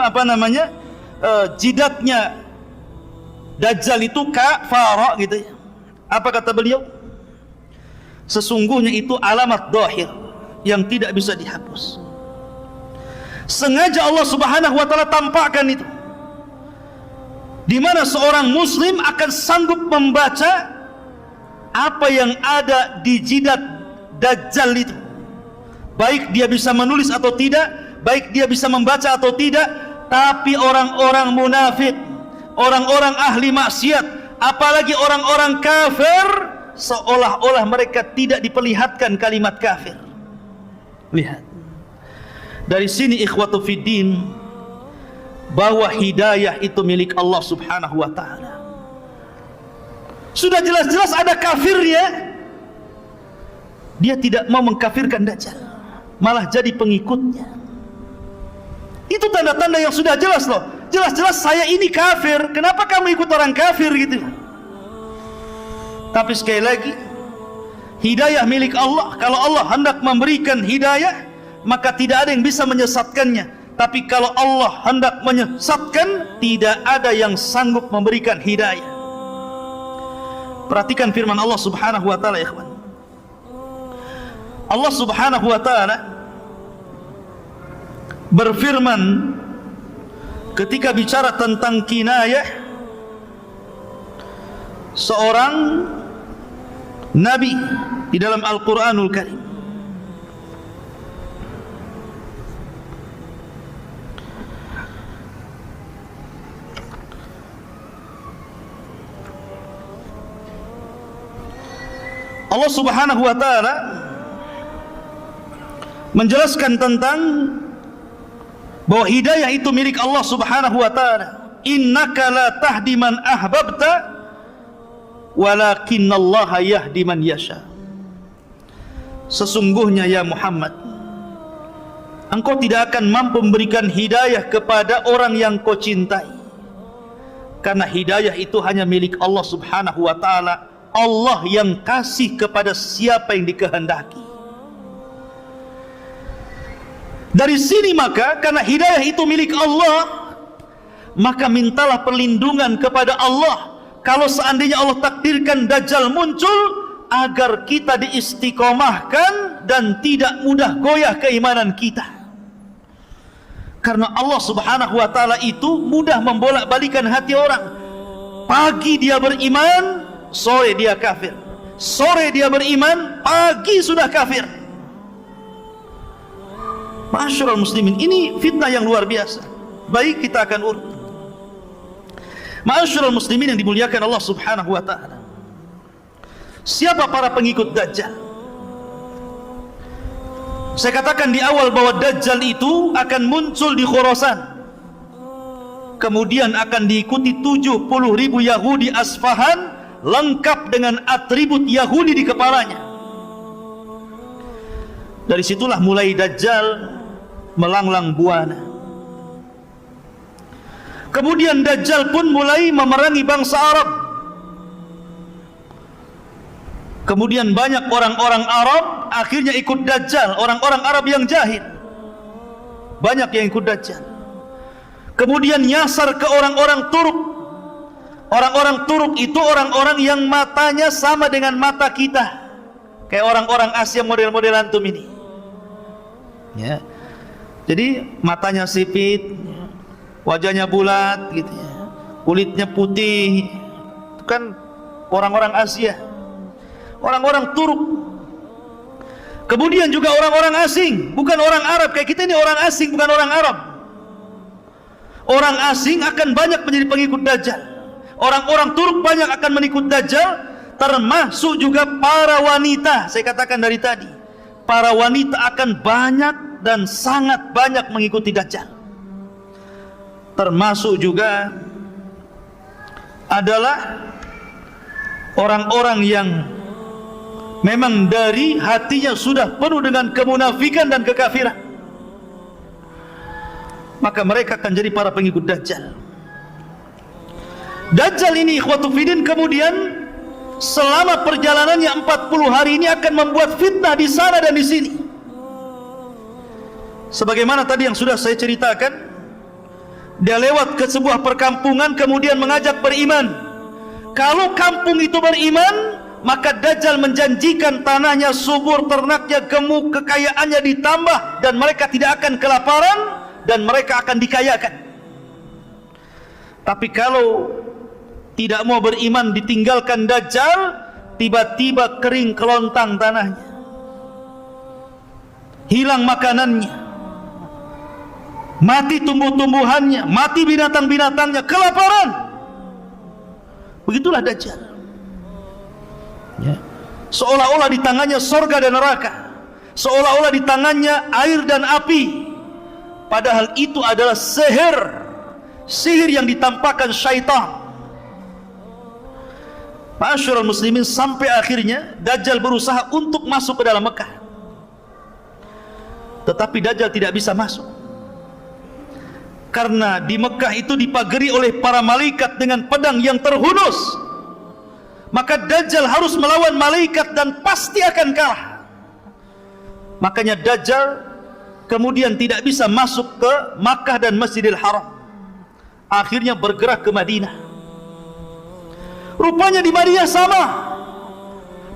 jidatnya Dajjal itu kafara gitu ya. Apa kata beliau? Sesungguhnya itu alamat dhahir yang tidak bisa dihapus. Sengaja Allah Subhanahu wa ta'ala tampakkan itu, di mana seorang muslim akan sanggup membaca apa yang ada di jidat Dajjal itu. Baik dia bisa menulis atau tidak, baik dia bisa membaca atau tidak. Tapi orang-orang munafik, orang-orang ahli maksiat, apalagi orang-orang kafir, seolah-olah mereka tidak diperlihatkan kalimat kafir. Lihat, dari sini ikhwatu fiddin, bahwa hidayah itu milik Allah subhanahu wa ta'ala. Sudah jelas-jelas ada kafirnya, dia tidak mau mengkafirkan Dajjal, malah jadi pengikutnya. Itu tanda-tanda yang sudah jelas loh. Jelas-jelas saya ini kafir, kenapa kamu ikut orang kafir gitu. Tapi sekali lagi, hidayah milik Allah. Kalau Allah hendak memberikan hidayah, maka tidak ada yang bisa menyesatkannya. Tapi kalau Allah hendak menyesatkan, tidak ada yang sanggup memberikan hidayah. Perhatikan firman Allah subhanahu wa ta'ala, ikhwan. Allah subhanahu wa ta'ala berfirman ketika bicara tentang kinayah seorang nabi di dalam Al-Quranul Karim. Allah subhanahu wa ta'ala menjelaskan tentang bahwa hidayah itu milik Allah subhanahu wa ta'ala. Innaka la tahdi man ahbabta walakinnallaha yahdi man yasha. Sesungguhnya ya Muhammad, engkau tidak akan mampu memberikan hidayah kepada orang yang kau cintai, karena hidayah itu hanya milik Allah subhanahu wa ta'ala. Allah yang kasih kepada siapa yang dikehendaki. Dari sini maka, karena hidayah itu milik Allah, maka mintalah perlindungan kepada Allah. Kalau seandainya Allah takdirkan Dajjal muncul, agar kita diistiqomahkan dan tidak mudah goyah keimanan kita. Karena Allah subhanahu wa ta'ala itu mudah membolak-balikan hati orang. Pagi dia beriman, sore dia kafir. Sore dia beriman, pagi sudah kafir. Ma'asyiral muslimin, ini fitnah yang luar biasa. Baik, kita akan urut. Ma'asyiral muslimin yang dimuliakan Allah subhanahu wa ta'ala, siapa para pengikut Dajjal? Saya katakan di awal bahwa Dajjal itu akan muncul di Khurasan, kemudian akan diikuti 70.000 Yahudi Asfahan, lengkap dengan atribut Yahudi di kepalanya. Dari situlah mulai Dajjal melanglang buana. Kemudian Dajjal pun mulai memerangi bangsa Arab. Kemudian banyak orang-orang Arab akhirnya ikut Dajjal, orang-orang Arab yang jahil, banyak yang ikut Dajjal. Kemudian nyasar ke orang-orang Turk. Orang-orang Turk itu orang-orang yang matanya sama dengan mata kita, kayak orang-orang Asia model-model antum ini, ya. Jadi matanya sipit, wajahnya bulat gitu ya, kulitnya putih. Itu kan orang-orang Asia, orang-orang Turk. Kemudian juga orang-orang asing, bukan orang Arab kayak kita ini, orang asing bukan orang Arab. Orang asing akan banyak menjadi pengikut Dajjal. Orang-orang Turk banyak akan mengikut Dajjal, termasuk juga para wanita. Saya katakan dari tadi, para wanita akan banyak dan sangat banyak mengikuti Dajjal. Termasuk juga adalah orang-orang yang memang dari hatinya sudah penuh dengan kemunafikan dan kekafiran, maka mereka akan jadi para pengikut Dajjal. Dajjal ini ikhwatu fiddin kemudian selama perjalanannya 40 hari ini akan membuat fitnah di sana dan di sini. Sebagaimana tadi yang sudah saya ceritakan, dia lewat ke sebuah perkampungan kemudian mengajak beriman. Kalau kampung itu beriman, maka Dajjal menjanjikan tanahnya subur, ternaknya gemuk, kekayaannya ditambah, dan mereka tidak akan kelaparan dan mereka akan dikayakan. Tapi kalau tidak mau beriman, ditinggalkan Dajjal, tiba-tiba kering kelontang tanahnya, hilang makanannya, mati tumbuh-tumbuhannya, mati binatang-binatangnya, kelaparan. Begitulah Dajjal. Ya. Seolah-olah di tangannya sorga dan neraka, seolah-olah di tangannya air dan api. Padahal itu adalah sihir yang ditampakkan syaitan. Ma'asyiral muslimin, sampai akhirnya Dajjal berusaha untuk masuk ke dalam Mekah, tetapi Dajjal tidak bisa masuk karena di Mekah itu dipagari oleh para malaikat dengan pedang yang terhunus. Maka Dajjal harus melawan malaikat dan pasti akan kalah. Makanya Dajjal kemudian tidak bisa masuk ke Makkah dan Masjidil Haram, akhirnya bergerak ke Madinah. Rupanya di Madinah sama.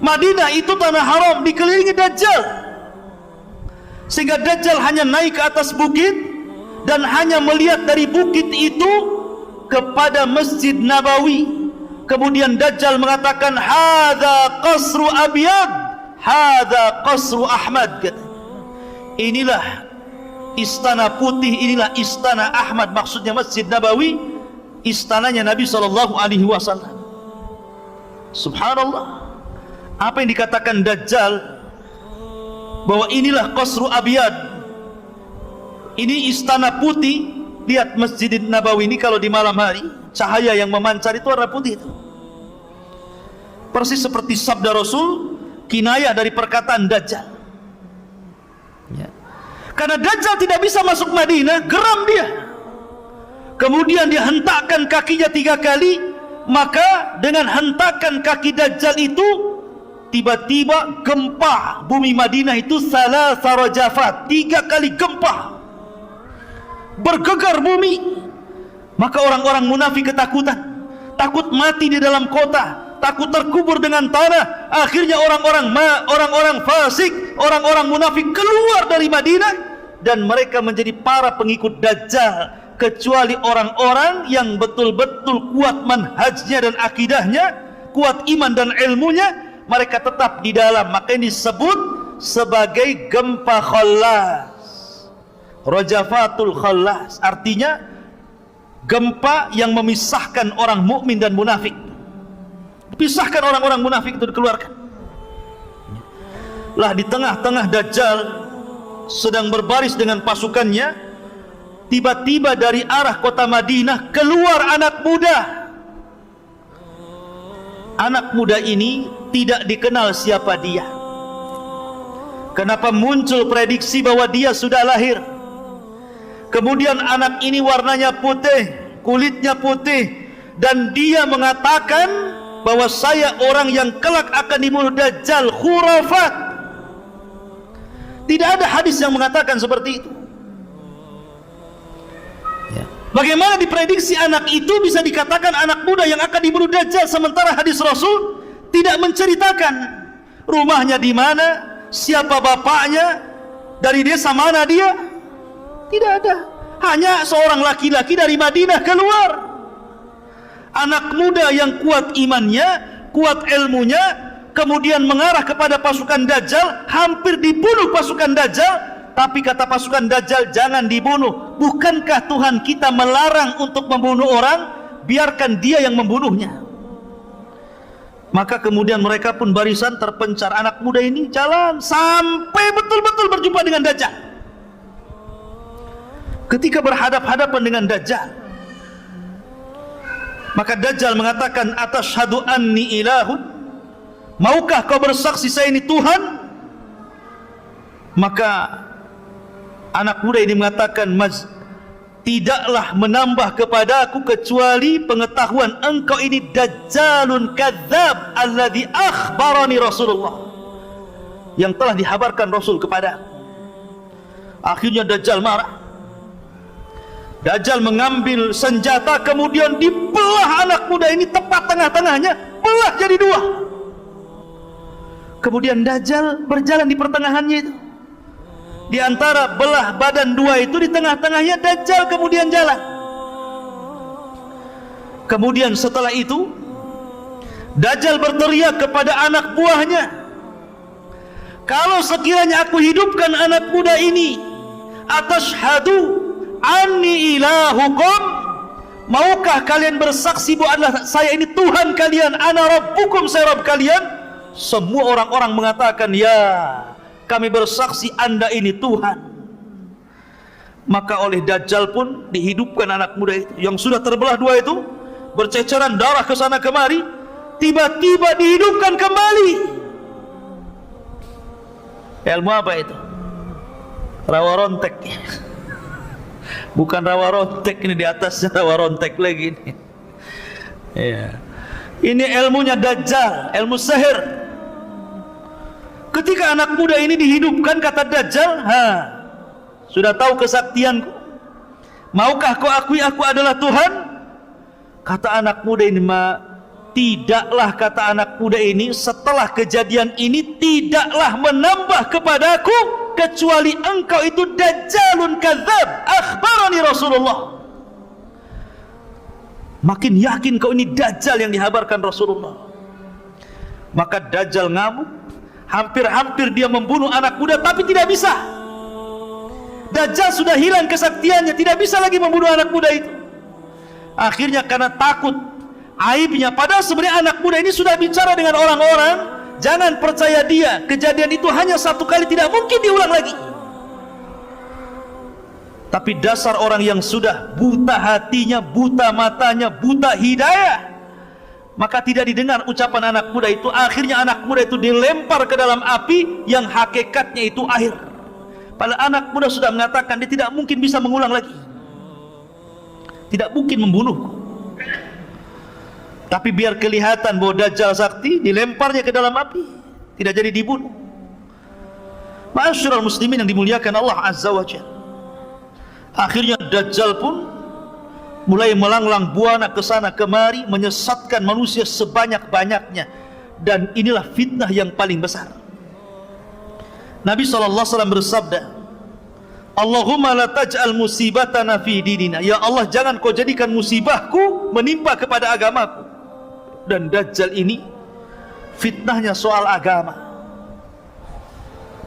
Madinah itu tanah haram, dikelilingi Dajjal, sehingga Dajjal hanya naik ke atas bukit dan hanya melihat dari bukit itu kepada Masjid Nabawi. Kemudian Dajjal mengatakan, hadza qasru abyad, hadza qasru Ahmad. Inilah istana putih, inilah istana Ahmad. Maksudnya Masjid Nabawi, istananya Nabi SAW. Subhanallah, apa yang dikatakan Dajjal bahwa inilah qasru abyad, ini istana putih. Lihat Masjid Nabawi ini kalau di malam hari, cahaya yang memancar itu warna putih itu. Persis seperti sabda Rasul, kinayah dari perkataan Dajjal. Ya. Karena Dajjal tidak bisa masuk Madinah, geram dia. Kemudian dia hentakkan kakinya 3 kali. Maka dengan hentakan kaki Dajjal itu, tiba-tiba gempa bumi Madinah itu salasa rajafat, 3 kali gempa, bergegar bumi. Maka orang-orang munafik ketakutan, takut mati di dalam kota, takut terkubur dengan tanah. Akhirnya orang-orang fasik, orang-orang munafik keluar dari Madinah, dan mereka menjadi para pengikut Dajjal, kecuali orang-orang yang betul-betul kuat manhajnya dan akidahnya, kuat iman dan ilmunya, mereka tetap di dalam. Maka ini disebut sebagai gempa khallas, rajafatul khallas, artinya gempa yang memisahkan orang mukmin dan munafik. Pisahkan orang-orang munafik itu, dikeluarkan. Lah di tengah-tengah Dajjal sedang berbaris dengan pasukannya, tiba-tiba dari arah kota Madinah keluar anak muda. Anak muda ini tidak dikenal siapa dia. Kenapa muncul prediksi bahwa dia sudah lahir? Kemudian anak ini warnanya putih, kulitnya putih, dan dia mengatakan bahwa saya orang yang kelak akan dibunuh Dajjal. Khurafat. Tidak ada hadis yang mengatakan seperti itu. Bagaimana diprediksi anak itu bisa dikatakan anak muda yang akan dibunuh Dajjal, sementara hadis Rasul tidak menceritakan rumahnya di mana, siapa bapaknya, dari desa mana dia. Tidak ada. Hanya seorang laki-laki dari Madinah keluar. Anak muda yang kuat imannya, kuat ilmunya, kemudian mengarah kepada pasukan Dajjal, hampir dibunuh pasukan Dajjal. Tapi kata pasukan Dajjal, jangan dibunuh. Bukankah Tuhan kita melarang untuk membunuh orang? Biarkan dia yang membunuhnya. Maka kemudian mereka pun barisan terpencar. Anak muda ini jalan sampai betul-betul berjumpa dengan Dajjal. Ketika berhadap-hadapan dengan Dajjal, maka Dajjal mengatakan, atashhadu anni ilahun, maukah kau bersaksi saya ini Tuhan? Maka anak muda ini mengatakan, tidaklah menambah kepadaku kecuali pengetahuan engkau ini Dajjalun kadzab alladzi akhbarani Rasulullah, yang telah dihabarkan Rasul kepada. Akhirnya Dajjal marah. Dajjal mengambil senjata, kemudian dibelah anak muda ini tepat tengah-tengahnya, belah jadi 2. Kemudian Dajjal berjalan di pertengahannya itu. Di antara belah badan 2 itu, di tengah-tengahnya Dajjal kemudian jalan. Kemudian setelah itu Dajjal berteriak kepada anak buahnya, kalau sekiranya aku hidupkan anak muda ini, atashhadu anni ilahukum, maukah kalian bersaksi bahwa saya ini Tuhan kalian, ana rabbukum, saya Rabb kalian? semua orang-orang mengatakan, ya, kami bersaksi Anda ini Tuhan. Maka oleh Dajjal pun dihidupkan anak muda itu yang sudah terbelah dua itu, berceceran darah ke sana kemari, tiba-tiba dihidupkan kembali. Ilmu apa itu? Rawa rontek. Bukan rawa rontek, ini di atasnya rawa rontek lagi ini. Ya. Ini ilmunya Dajjal, ilmu sihir. Ketika anak muda ini dihidupkan, kata Dajjal, sudah tahu kesaktianku, maukah kau akui aku adalah Tuhan? Kata anak muda ini, tidaklah, kata anak muda ini, setelah kejadian ini tidaklah menambah kepadaku kecuali engkau itu Dajjalun kadzab, akhbarani Rasulullah. Makin yakin kau ini Dajjal yang dihabarkan Rasulullah. Maka Dajjal ngamuk, hampir-hampir dia membunuh anak muda, tapi tidak bisa. Dajjal sudah hilang kesaktiannya, tidak bisa lagi membunuh anak muda itu. Akhirnya karena takut aibnya, padahal sebenarnya anak muda ini sudah bicara dengan orang-orang, jangan percaya dia, kejadian itu hanya satu kali, tidak mungkin diulang lagi. Tapi dasar orang yang sudah buta hatinya, buta matanya, buta hidayah, maka tidak didengar ucapan anak muda itu. Akhirnya anak muda itu dilempar ke dalam api yang hakikatnya itu air. Padahal anak muda sudah mengatakan dia tidak mungkin bisa mengulang lagi, tidak mungkin membunuhku. Tapi biar kelihatan bahwa Dajjal sakti, dilemparnya ke dalam api, tidak jadi dibunuh. Ma'asyiral muslimin yang dimuliakan Allah Azza wa Jalla. Akhirnya Dajjal pun mulai melanglang buana ke sana kemari, menyesatkan manusia sebanyak-banyaknya. Dan inilah fitnah yang paling besar. Nabi SAW bersabda, Allahumma la taj'al musibatana fi dinina. Ya Allah, jangan kau jadikan musibahku menimpa kepada agamaku. Dan Dajjal ini fitnahnya soal agama,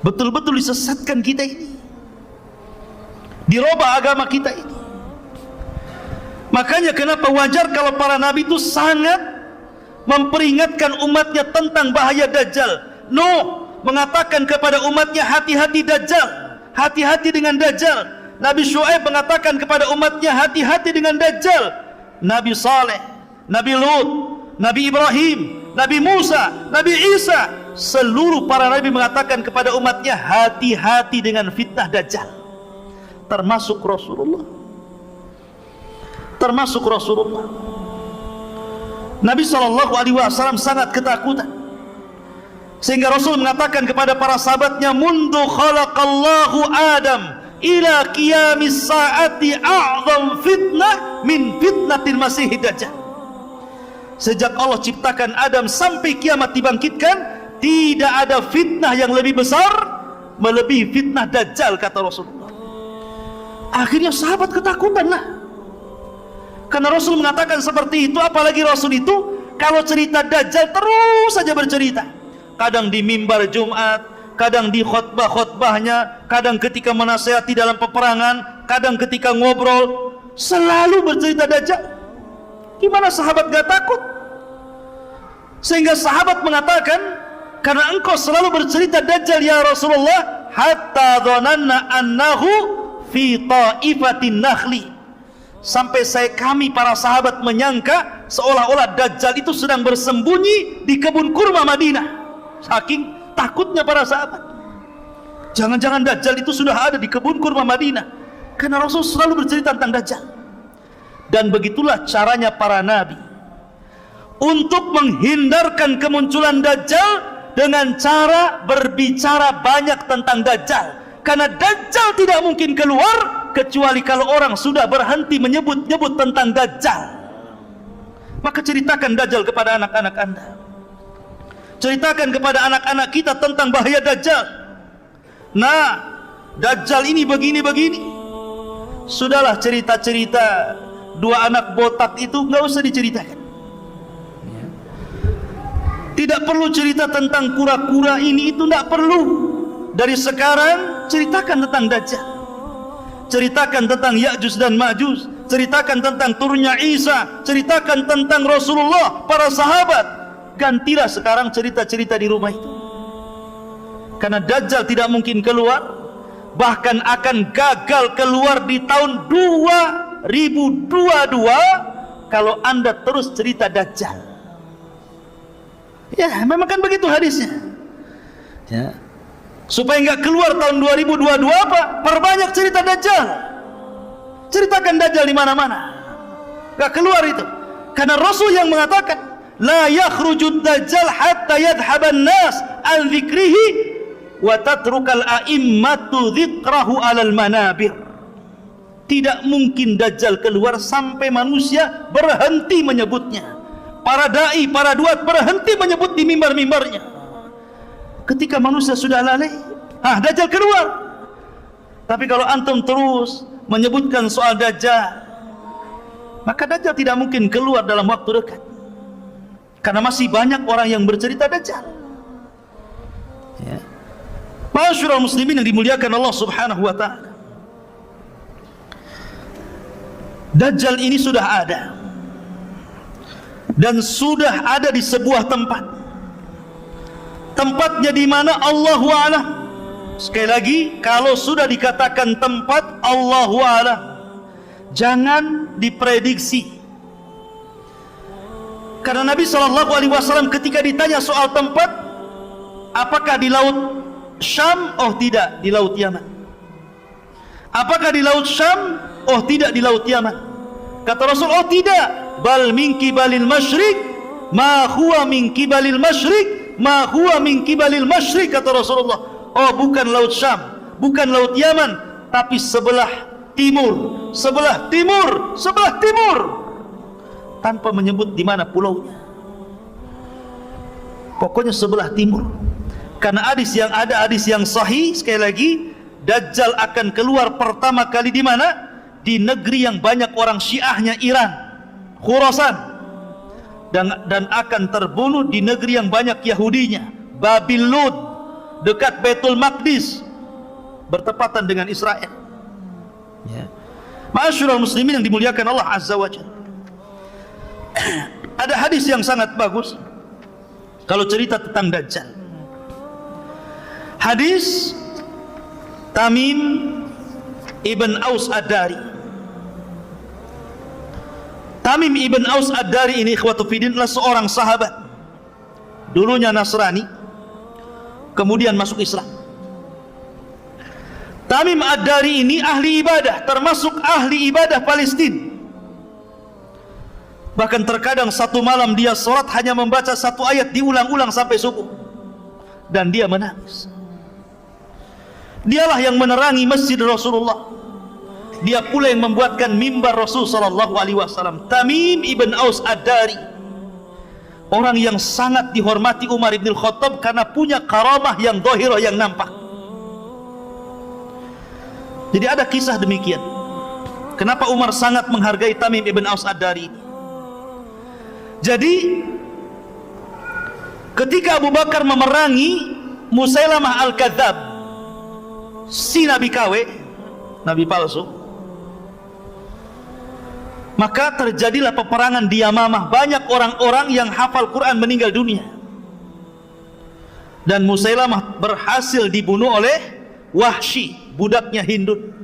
betul-betul disesatkan kita ini, dirubah agama kita ini. Makanya kenapa wajar kalau para nabi itu sangat memperingatkan umatnya tentang bahaya Dajjal. Nuh mengatakan kepada umatnya, hati-hati Dajjal, hati-hati dengan Dajjal. Nabi Syuaib mengatakan kepada umatnya, hati-hati dengan Dajjal. Nabi Saleh, Nabi Lut, Nabi Ibrahim, Nabi Musa, Nabi Isa, seluruh para nabi mengatakan kepada umatnya, hati-hati dengan fitnah Dajjal. Termasuk Rasulullah. Termasuk Rasulullah. Nabi SAW sangat ketakutan, sehingga Rasul mengatakan kepada para sahabatnya, mundu khalaqallahu Adam ila qiyamis saati a'zam fitnah min fitnatil masih Dajjal. Sejak Allah ciptakan Adam sampai kiamat dibangkitkan, tidak ada fitnah yang lebih besar melebihi fitnah Dajjal, kata Rasulullah. Akhirnya sahabat ketakutan lah, karena Rasul mengatakan seperti itu. Apalagi Rasul itu kalau cerita Dajjal terus saja bercerita, kadang di mimbar Jumat, kadang di khutbah-khutbahnya, kadang ketika menasihati dalam peperangan, kadang ketika ngobrol, selalu bercerita Dajjal. Gimana sahabat gak takut? Sehingga sahabat mengatakan, karena engkau selalu bercerita Dajjal ya Rasulullah, hatta dhananna annahu fi ta'ifatin nakhli, sampai kami para sahabat menyangka seolah-olah Dajjal itu sedang bersembunyi di kebun kurma Madinah. Saking takutnya para sahabat, jangan-jangan Dajjal itu sudah ada di kebun kurma Madinah, karena Rasul selalu bercerita tentang Dajjal. Dan begitulah caranya para nabi untuk menghindarkan kemunculan Dajjal, dengan cara berbicara banyak tentang Dajjal. Karena Dajjal tidak mungkin keluar kecuali kalau orang sudah berhenti menyebut-nyebut tentang Dajjal. Maka ceritakan Dajjal kepada anak-anak Anda, ceritakan kepada anak-anak kita tentang bahaya Dajjal. Nah, Dajjal ini begini-begini. Sudahlah cerita-cerita dua anak botak itu nggak usah diceritakan. Tidak perlu cerita tentang kura-kura ini itu, tidak perlu. Dari sekarang ceritakan tentang Dajjal, ceritakan tentang Ya'juj dan Ma'juj, ceritakan tentang turunnya Isa, ceritakan tentang Rasulullah, para sahabat. gantilah sekarang cerita-cerita di rumah itu. Karena Dajjal tidak mungkin keluar, bahkan akan gagal keluar di tahun 2022 kalau Anda terus cerita Dajjal. Ya, memang kan begitu hadisnya. Ya. Supaya enggak keluar tahun 2022 apa? Perbanyak cerita Dajjal. Ceritakan Dajjal di mana-mana. Enggak keluar itu. Karena Rasul yang mengatakan, la yakhrujud Dajjal hatta yadhhaban nas an dzikrihi wa tatrukal a'immatu dzikrahu 'alal manabir. Tidak mungkin Dajjal keluar sampai manusia berhenti menyebutnya. Para dai, para duat berhenti menyebut di mimbar-mimbarnya. Ketika manusia sudah lalai, Dajjal keluar. Tapi kalau antum terus menyebutkan soal Dajjal, maka Dajjal tidak mungkin keluar dalam waktu dekat. Karena masih banyak orang yang bercerita Dajjal. Ya. Ma'asyiral muslimin yang dimuliakan Allah Subhanahu wa taala. Dajjal ini sudah ada. Dan sudah ada di sebuah tempat. Tempatnya di mana? Allahu a'lam. Sekali lagi, kalau sudah dikatakan tempat, Allahu a'lam, jangan diprediksi. Karena Nabi SAW ketika ditanya soal tempat, apakah di laut Syam? Oh tidak, di laut Yaman. Apakah di laut Syam? Oh tidak, di laut Yaman. Kata Rasul, oh tidak, bal min kibalil masyriq ma huwa min kibalil masyriq ma huwa min kibalil masyriq, kata Rasulullah. Oh, bukan laut Syam, bukan laut Yaman, tapi sebelah timur, sebelah timur, sebelah timur, tanpa menyebut di mana pulaunya. Pokoknya sebelah timur. Karena hadis yang ada, hadis yang sahih, sekali lagi, Dajjal akan keluar pertama kali di mana? Di negeri yang banyak orang Syiahnya, Iran, Khurasan, dan akan terbunuh di negeri yang banyak Yahudinya, Babil Lud, dekat Baitul Maqdis, bertepatan dengan Israel. Ya. Ma'asyiral muslimin yang dimuliakan Allah Azza wa Jalla. Ada hadis yang sangat bagus kalau cerita tentang Dajjal. Hadis Tamim Ibn Aus Ad-Dari. Tamim Ibn Aus Ad-Dari ini, ikhwatu fiddin, adalah seorang sahabat. Dulunya Nasrani, kemudian masuk Islam. Tamim Ad-Dari ini ahli ibadah, termasuk ahli ibadah Palestina. Bahkan terkadang satu malam dia sholat hanya membaca satu ayat diulang-ulang sampai subuh, dan dia menangis. Dialah yang menerangi masjid Rasulullah. Dia pula yang membuatkan mimbar Rasul sallallahu alaihi wasallam. Tamim Ibn Aus Ad-Dari, orang yang sangat dihormati Umar ibn Khattab karena punya karamah yang zahirah, yang nampak. Jadi ada kisah demikian. Kenapa Umar sangat menghargai Tamim Ibn Aus Ad-Dari ini? Jadi ketika Abu Bakar memerangi Musailamah Al-Kadzab, si Nabi KW, Nabi palsu, maka terjadilah peperangan di Yamamah. Banyak orang-orang yang hafal Quran meninggal dunia, dan Musailamah berhasil dibunuh oleh Wahsy, budaknya Hindun.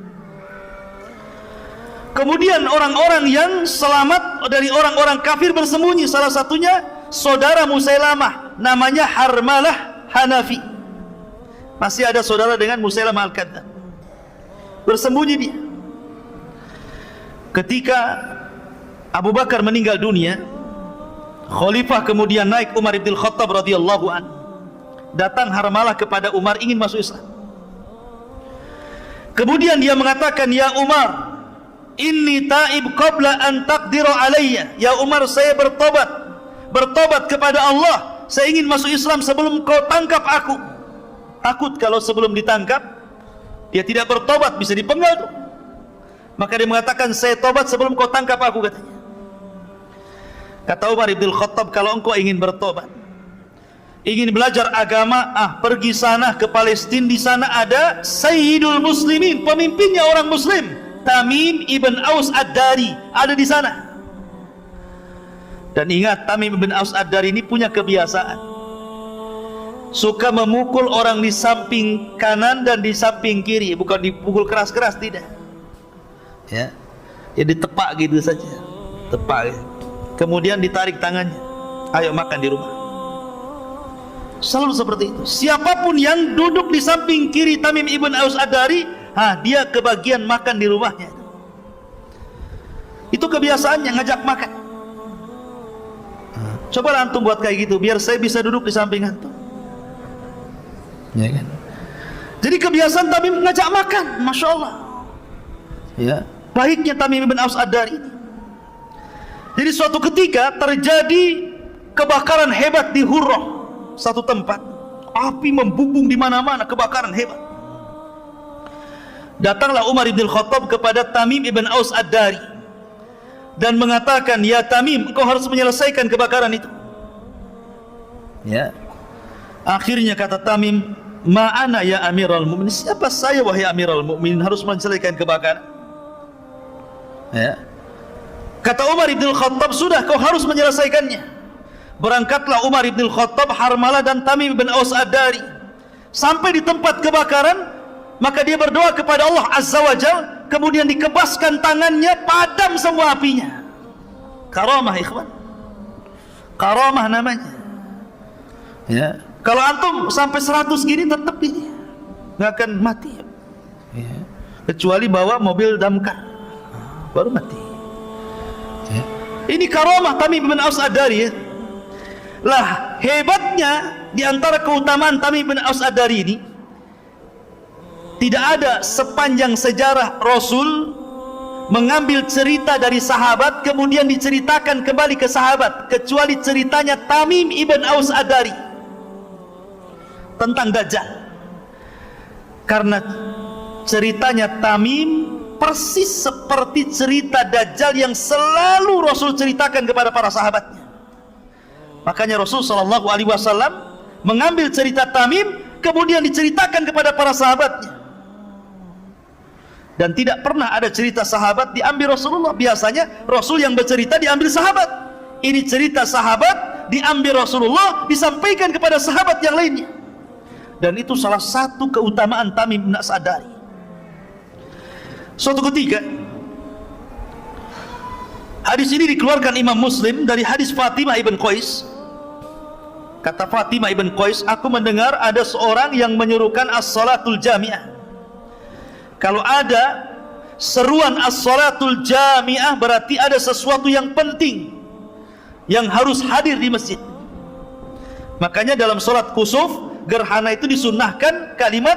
Kemudian orang-orang yang selamat dari orang-orang kafir bersembunyi. Salah satunya saudara Musailamah, namanya Harmalah Hanafi. Masih ada saudara dengan Musailamah Al-Kadzab, bersembunyi dia. Ketika Abu Bakar meninggal dunia, khalifah kemudian naik, Umar ibn Khattab radhiyallahu an. Datang Harmalah kepada Umar, ingin masuk Islam. Kemudian dia mengatakan, ya Umar, inni taib qabla an taqdiru alayya. Ya Umar, saya bertobat kepada Allah. Saya ingin masuk Islam sebelum kau tangkap aku. Takut kalau sebelum ditangkap dia tidak bertobat, bisa dipenggal tuh. Maka dia mengatakan, saya tobat sebelum kau tangkap aku, katanya. Kata Umar ibn Khattab, kalau engkau ingin bertobat, ingin belajar agama, pergi sana ke Palestina. Di sana ada Sayyidul Muslimin, pemimpinnya orang Muslim, Tamim Ibn Aus Ad-Dari, ada di sana. Dan ingat, Tamim bin Aus Ad-Dari ini punya kebiasaan suka memukul orang di samping kanan dan di samping kiri. Bukan dipukul keras-keras, tidak. Ya, ditepak gitu saja, tepak. Kemudian ditarik tangannya, ayo makan di rumah. Selalu seperti itu. Siapapun yang duduk di samping kiri Tamim ibn Aus Ad-Dari, dia kebagian makan di rumahnya. Itu kebiasaannya, ngajak makan. Coba antum buat kayak gitu, biar saya bisa duduk di samping antum. Ya kan? Jadi kebiasaan Tamim ngajak makan, masya Allah. Ya, baiknya Tamim ibn Aus Ad-Dari ini. Jadi suatu ketika terjadi kebakaran hebat di Hurrah, satu tempat. Api membumbung di mana-mana, kebakaran hebat. Datanglah Umar ibn Khattab kepada Tamim ibn Aus Ad-Dari dan mengatakan, ya Tamim, engkau harus menyelesaikan kebakaran itu. Ya. Akhirnya kata Tamim, ma'ana ya Amirul Mu'minin, siapa saya wahai Amirul Mu'minin harus menyelesaikan kebakaran? Ya. Kata Umar ibn Khattab, sudah, kau harus menyelesaikannya. Berangkatlah Umar ibn Khattab, Harmalah dan Tamim ibn Aus Ad-Dari. Sampai di tempat kebakaran, maka dia berdoa kepada Allah Azza wa Jalla. Kemudian dikebaskan tangannya, padam semua apinya. Karamah, ikhwan. Karamah namanya. Ya. Kalau antum sampai 100 gini tetap ini nggak akan mati. Ya. Kecuali bawa mobil damkar, baru mati. Ya. Ini karamah Tamim bin Aus Ad-Dari. Ya. Lah, hebatnya di antara keutamaan Tamim bin Aus Ad-Dari ini, tidak ada sepanjang sejarah Rasul mengambil cerita dari sahabat kemudian diceritakan kembali ke sahabat, kecuali ceritanya Tamim ibn Aus Ad-Dari tentang Dajjal. Karena ceritanya Tamim persis seperti cerita Dajjal yang selalu Rasul ceritakan kepada para sahabatnya. Makanya Rasul SAW mengambil cerita Tamim kemudian diceritakan kepada para sahabatnya. Dan tidak pernah ada cerita sahabat diambil Rasulullah. Biasanya Rasul yang bercerita diambil sahabat. Ini cerita sahabat diambil Rasulullah, disampaikan kepada sahabat yang lainnya. Dan itu salah satu keutamaan Tamim bin Aus Ad-Dari. Suatu ketika, hadis ini dikeluarkan Imam Muslim dari hadis Fatimah ibn Qais. Kata Fatimah ibn Qais, aku mendengar ada seorang yang menyuruhkan as-salatul jami'ah. Kalau ada seruan as-salatul jami'ah, berarti ada sesuatu yang penting yang harus hadir di masjid. Makanya dalam salat kusuf, gerhana itu disunnahkan kalimat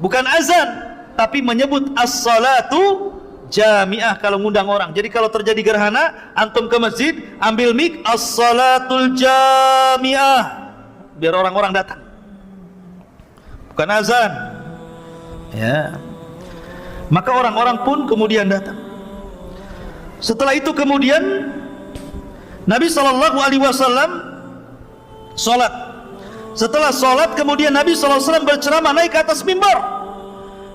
bukan azan, tapi menyebut as-salatu jami'ah kalau ngundang orang. Jadi kalau terjadi gerhana, antum ke masjid, ambil mic, as-salatul jami'ah, biar orang-orang datang, bukan azan. Ya. Maka orang-orang pun kemudian datang. Setelah itu kemudian Nabi SAW sholat. Setelah sholat kemudian Nabi SAW berceramah, naik ke atas mimbar.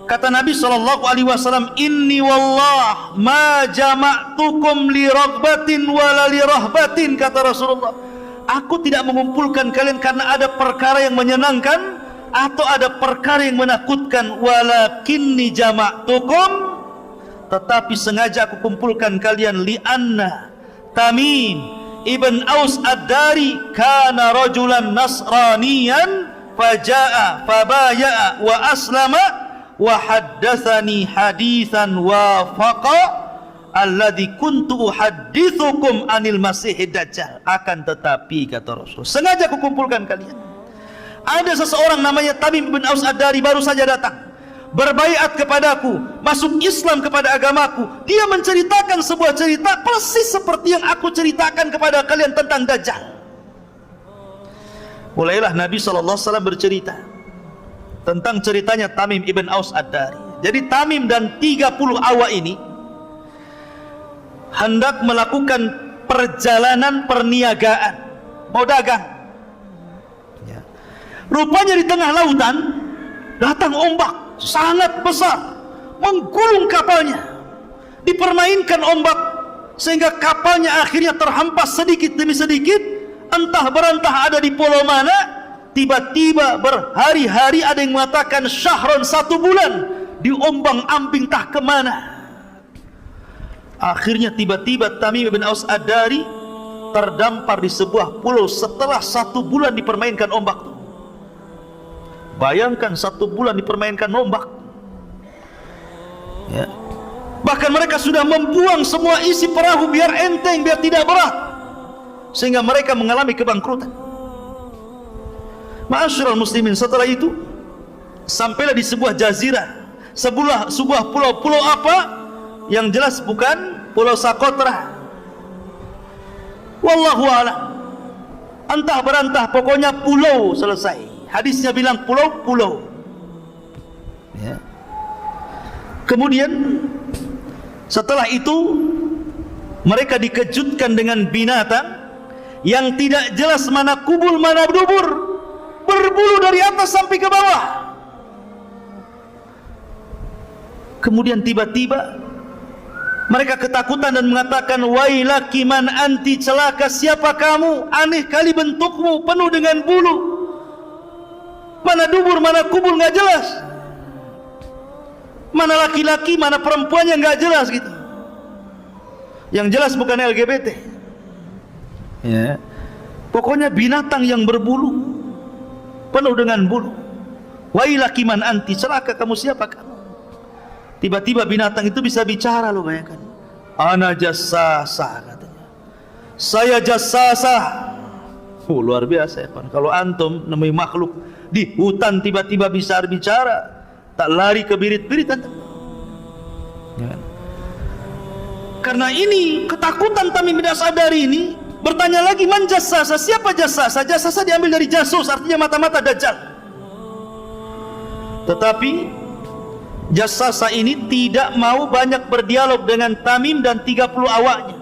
Kata Nabi SAW, inni wallah ma jama'tukum li raghbatin wala li rahbatin. Kata Rasulullah, aku tidak mengumpulkan kalian karena ada perkara yang menyenangkan atau ada perkara yang menakutkan, walakinni jama'tukum, tetapi sengaja aku kumpulkan kalian, li'anna Tamim ibn Aus Ad-Dari kana rajulan nasraniyan faja'a fabaya'a wa aslama wa haddatsani haditsan wafaqa alladzi kuntu uhadditsukum anil masihid dajjal. Akan tetapi kata Rasul, sengaja aku kumpulkan kalian. Ada seseorang namanya Tamim bin Aus Ad-Dari baru saja datang, berbaiat kepadaku, masuk Islam kepada agamaku. Dia menceritakan sebuah cerita persis seperti yang aku ceritakan kepada kalian tentang Dajjal. Mulailah Nabi SAW bercerita tentang ceritanya Tamim ibn Aus Ad-Dari. Jadi Tamim dan 30 awak ini hendak melakukan perjalanan perniagaan, mau dagang. Rupanya di tengah lautan datang ombak sangat besar, menggulung kapalnya. Dipermainkan ombak sehingga kapalnya akhirnya terhempas sedikit demi sedikit, entah berentah ada di pulau mana. Tiba-tiba berhari-hari ada yang mengatakan syahron, 1 bulan, diombang-ambing tak kemana. Akhirnya tiba-tiba Tamim bin Aus Ad-Dari terdampar di sebuah pulau setelah 1 bulan dipermainkan ombak. Bayangkan 1 bulan dipermainkan ombak, ya. Bahkan mereka sudah membuang semua isi perahu biar enteng, biar tidak berat, sehingga mereka mengalami kebangkrutan. Ma'asyiral muslimin, setelah itu sampailah di sebuah jazirah, sebuah pulau apa yang jelas bukan Pulau Socotra. Wallahu a'lam. Entah berantah, pokoknya pulau, selesai. Hadisnya bilang pulau-pulau, ya. Kemudian setelah itu mereka dikejutkan dengan binatang yang tidak jelas mana kubul mana dubur, berbulu dari atas sampai ke bawah. Kemudian tiba-tiba mereka ketakutan dan mengatakan, wailaki man anti, celaka siapa kamu, aneh kali bentukmu, penuh dengan bulu, mana dubur mana kubul nggak jelas, mana laki-laki mana perempuannya nggak jelas gitu. Yang jelas bukan LGBT, ya. Pokoknya binatang yang berbulu, penuh dengan bulu. Wailaki man anti, celaka kamu siapa kamu. Tiba-tiba binatang itu bisa bicara, lo bayangkan. Ana jassasa, katanya. Saya jassasa. Luar biasa ya, Pak. Kalau antum nemui makhluk di hutan tiba-tiba bisa bicara, tak lari ke birit-birit antum. Ya. Karena ini ketakutan Tamim bin Aus Ad-Dari ini, bertanya lagi, man jassasa, siapa jassasa? Jassasa diambil dari jasus, artinya mata-mata dajjal. Tetapi jassasa ini tidak mau banyak berdialog dengan Tamim dan 30 awaknya.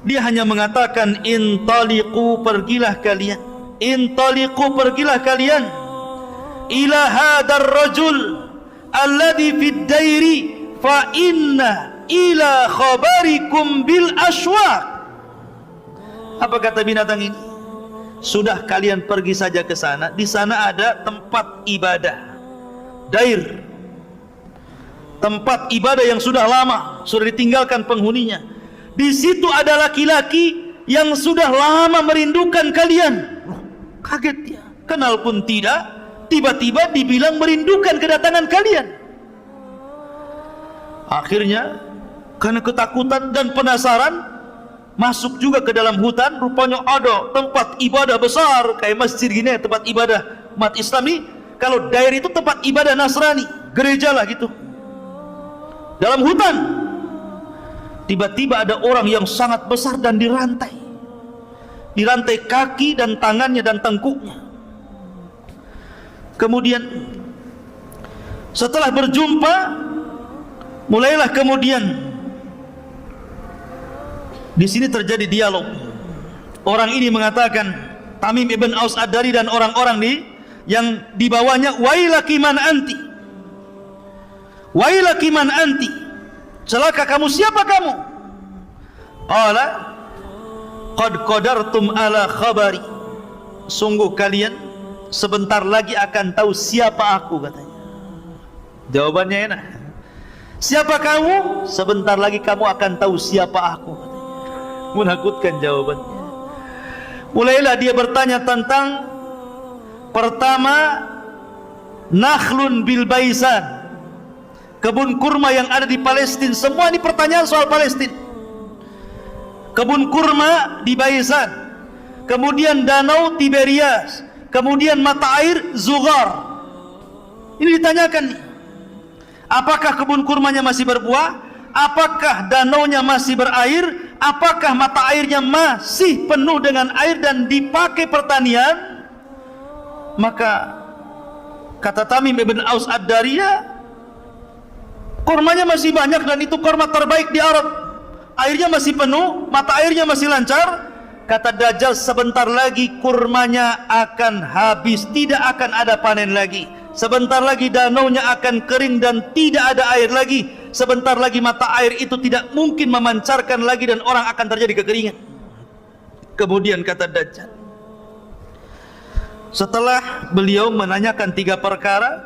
Dia hanya mengatakan, intaliqu, pergilah kalian, intaliqu, pergilah kalian, ila hadar rajul alladhi fid dairi fa inna ila khabarikum bil ashwaq. Apa kata binatang ini? Sudah, kalian pergi saja ke sana. Di sana ada tempat ibadah, dair, tempat ibadah yang sudah lama, sudah ditinggalkan penghuninya. Di situ ada laki-laki yang sudah lama merindukan kalian. Loh, kaget dia, kenal pun tidak, tiba-tiba dibilang merindukan kedatangan kalian. Akhirnya karena ketakutan dan penasaran, masuk juga ke dalam hutan. Rupanya ada tempat ibadah besar kayak masjid gini, tempat ibadah umat Islami. Kalau dair itu tempat ibadah Nasrani, gereja lah gitu. Dalam hutan tiba-tiba ada orang yang sangat besar dan dirantai kaki dan tangannya dan tengkuknya. Kemudian setelah berjumpa, mulailah kemudian di sini terjadi dialog. Orang ini mengatakan, Tamim ibn Aus Ad-Dari dan orang-orang yang dibawanya, wailaki man anti, wailaki man anti, celaka kamu siapa kamu. Qala qad qadartum ala khabari, sungguh kalian sebentar lagi akan tahu siapa aku, katanya. Jawabannya enak, siapa kamu? Sebentar lagi kamu akan tahu siapa aku, katanya. Menakutkan jawabannya. Mulailah dia bertanya tentang, pertama, nakhlun bil baisan, kebun kurma yang ada di Palestina. Semua ini pertanyaan soal Palestina. Kebun kurma di Baisan, kemudian danau Tiberias, kemudian mata air Zughar. Ini ditanyakan nih, apakah kebun kurmanya masih berbuah? Apakah danaunya masih berair? Apakah mata airnya masih penuh dengan air dan dipakai pertanian? Maka kata Tamim ibn Aus Ad-Dari, kurmanya masih banyak dan itu kurma terbaik di Arab. Airnya masih penuh, mata airnya masih lancar. Kata Dajjal, sebentar lagi kurmanya akan habis, tidak akan ada panen lagi. Sebentar lagi danaunya akan kering dan tidak ada air lagi. sebentar lagi mata air itu tidak mungkin memancarkan lagi dan orang akan terjadi kekeringan. Kemudian kata Dajjal, setelah beliau menanyakan 3 perkara,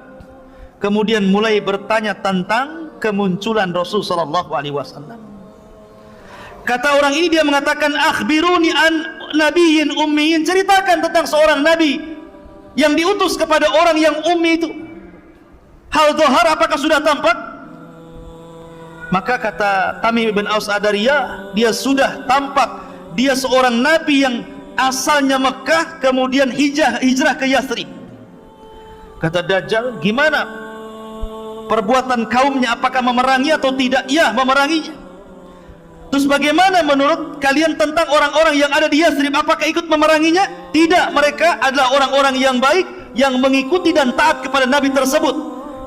kemudian mulai bertanya tentang kemunculan Rasul sallallahu alaihi wasallam. Kata orang ini, dia mengatakan, akhbiruni an nabiyyin ummiyin, ceritakan tentang seorang nabi yang diutus kepada orang yang ummi itu. Hal dhahar, apakah sudah tampak? Maka kata Tamim bin Aus Ad-Dariyah, dia sudah tampak. Dia seorang nabi yang asalnya Mekah, kemudian hijrah ke Yathrib. Kata Dajjal, gimana perbuatan kaumnya, apakah memerangi atau tidak? Ya, memeranginya. Terus bagaimana menurut kalian tentang orang-orang yang ada di Yathrib, apakah ikut memeranginya? Tidak, mereka adalah orang-orang yang baik, yang mengikuti dan taat kepada nabi tersebut.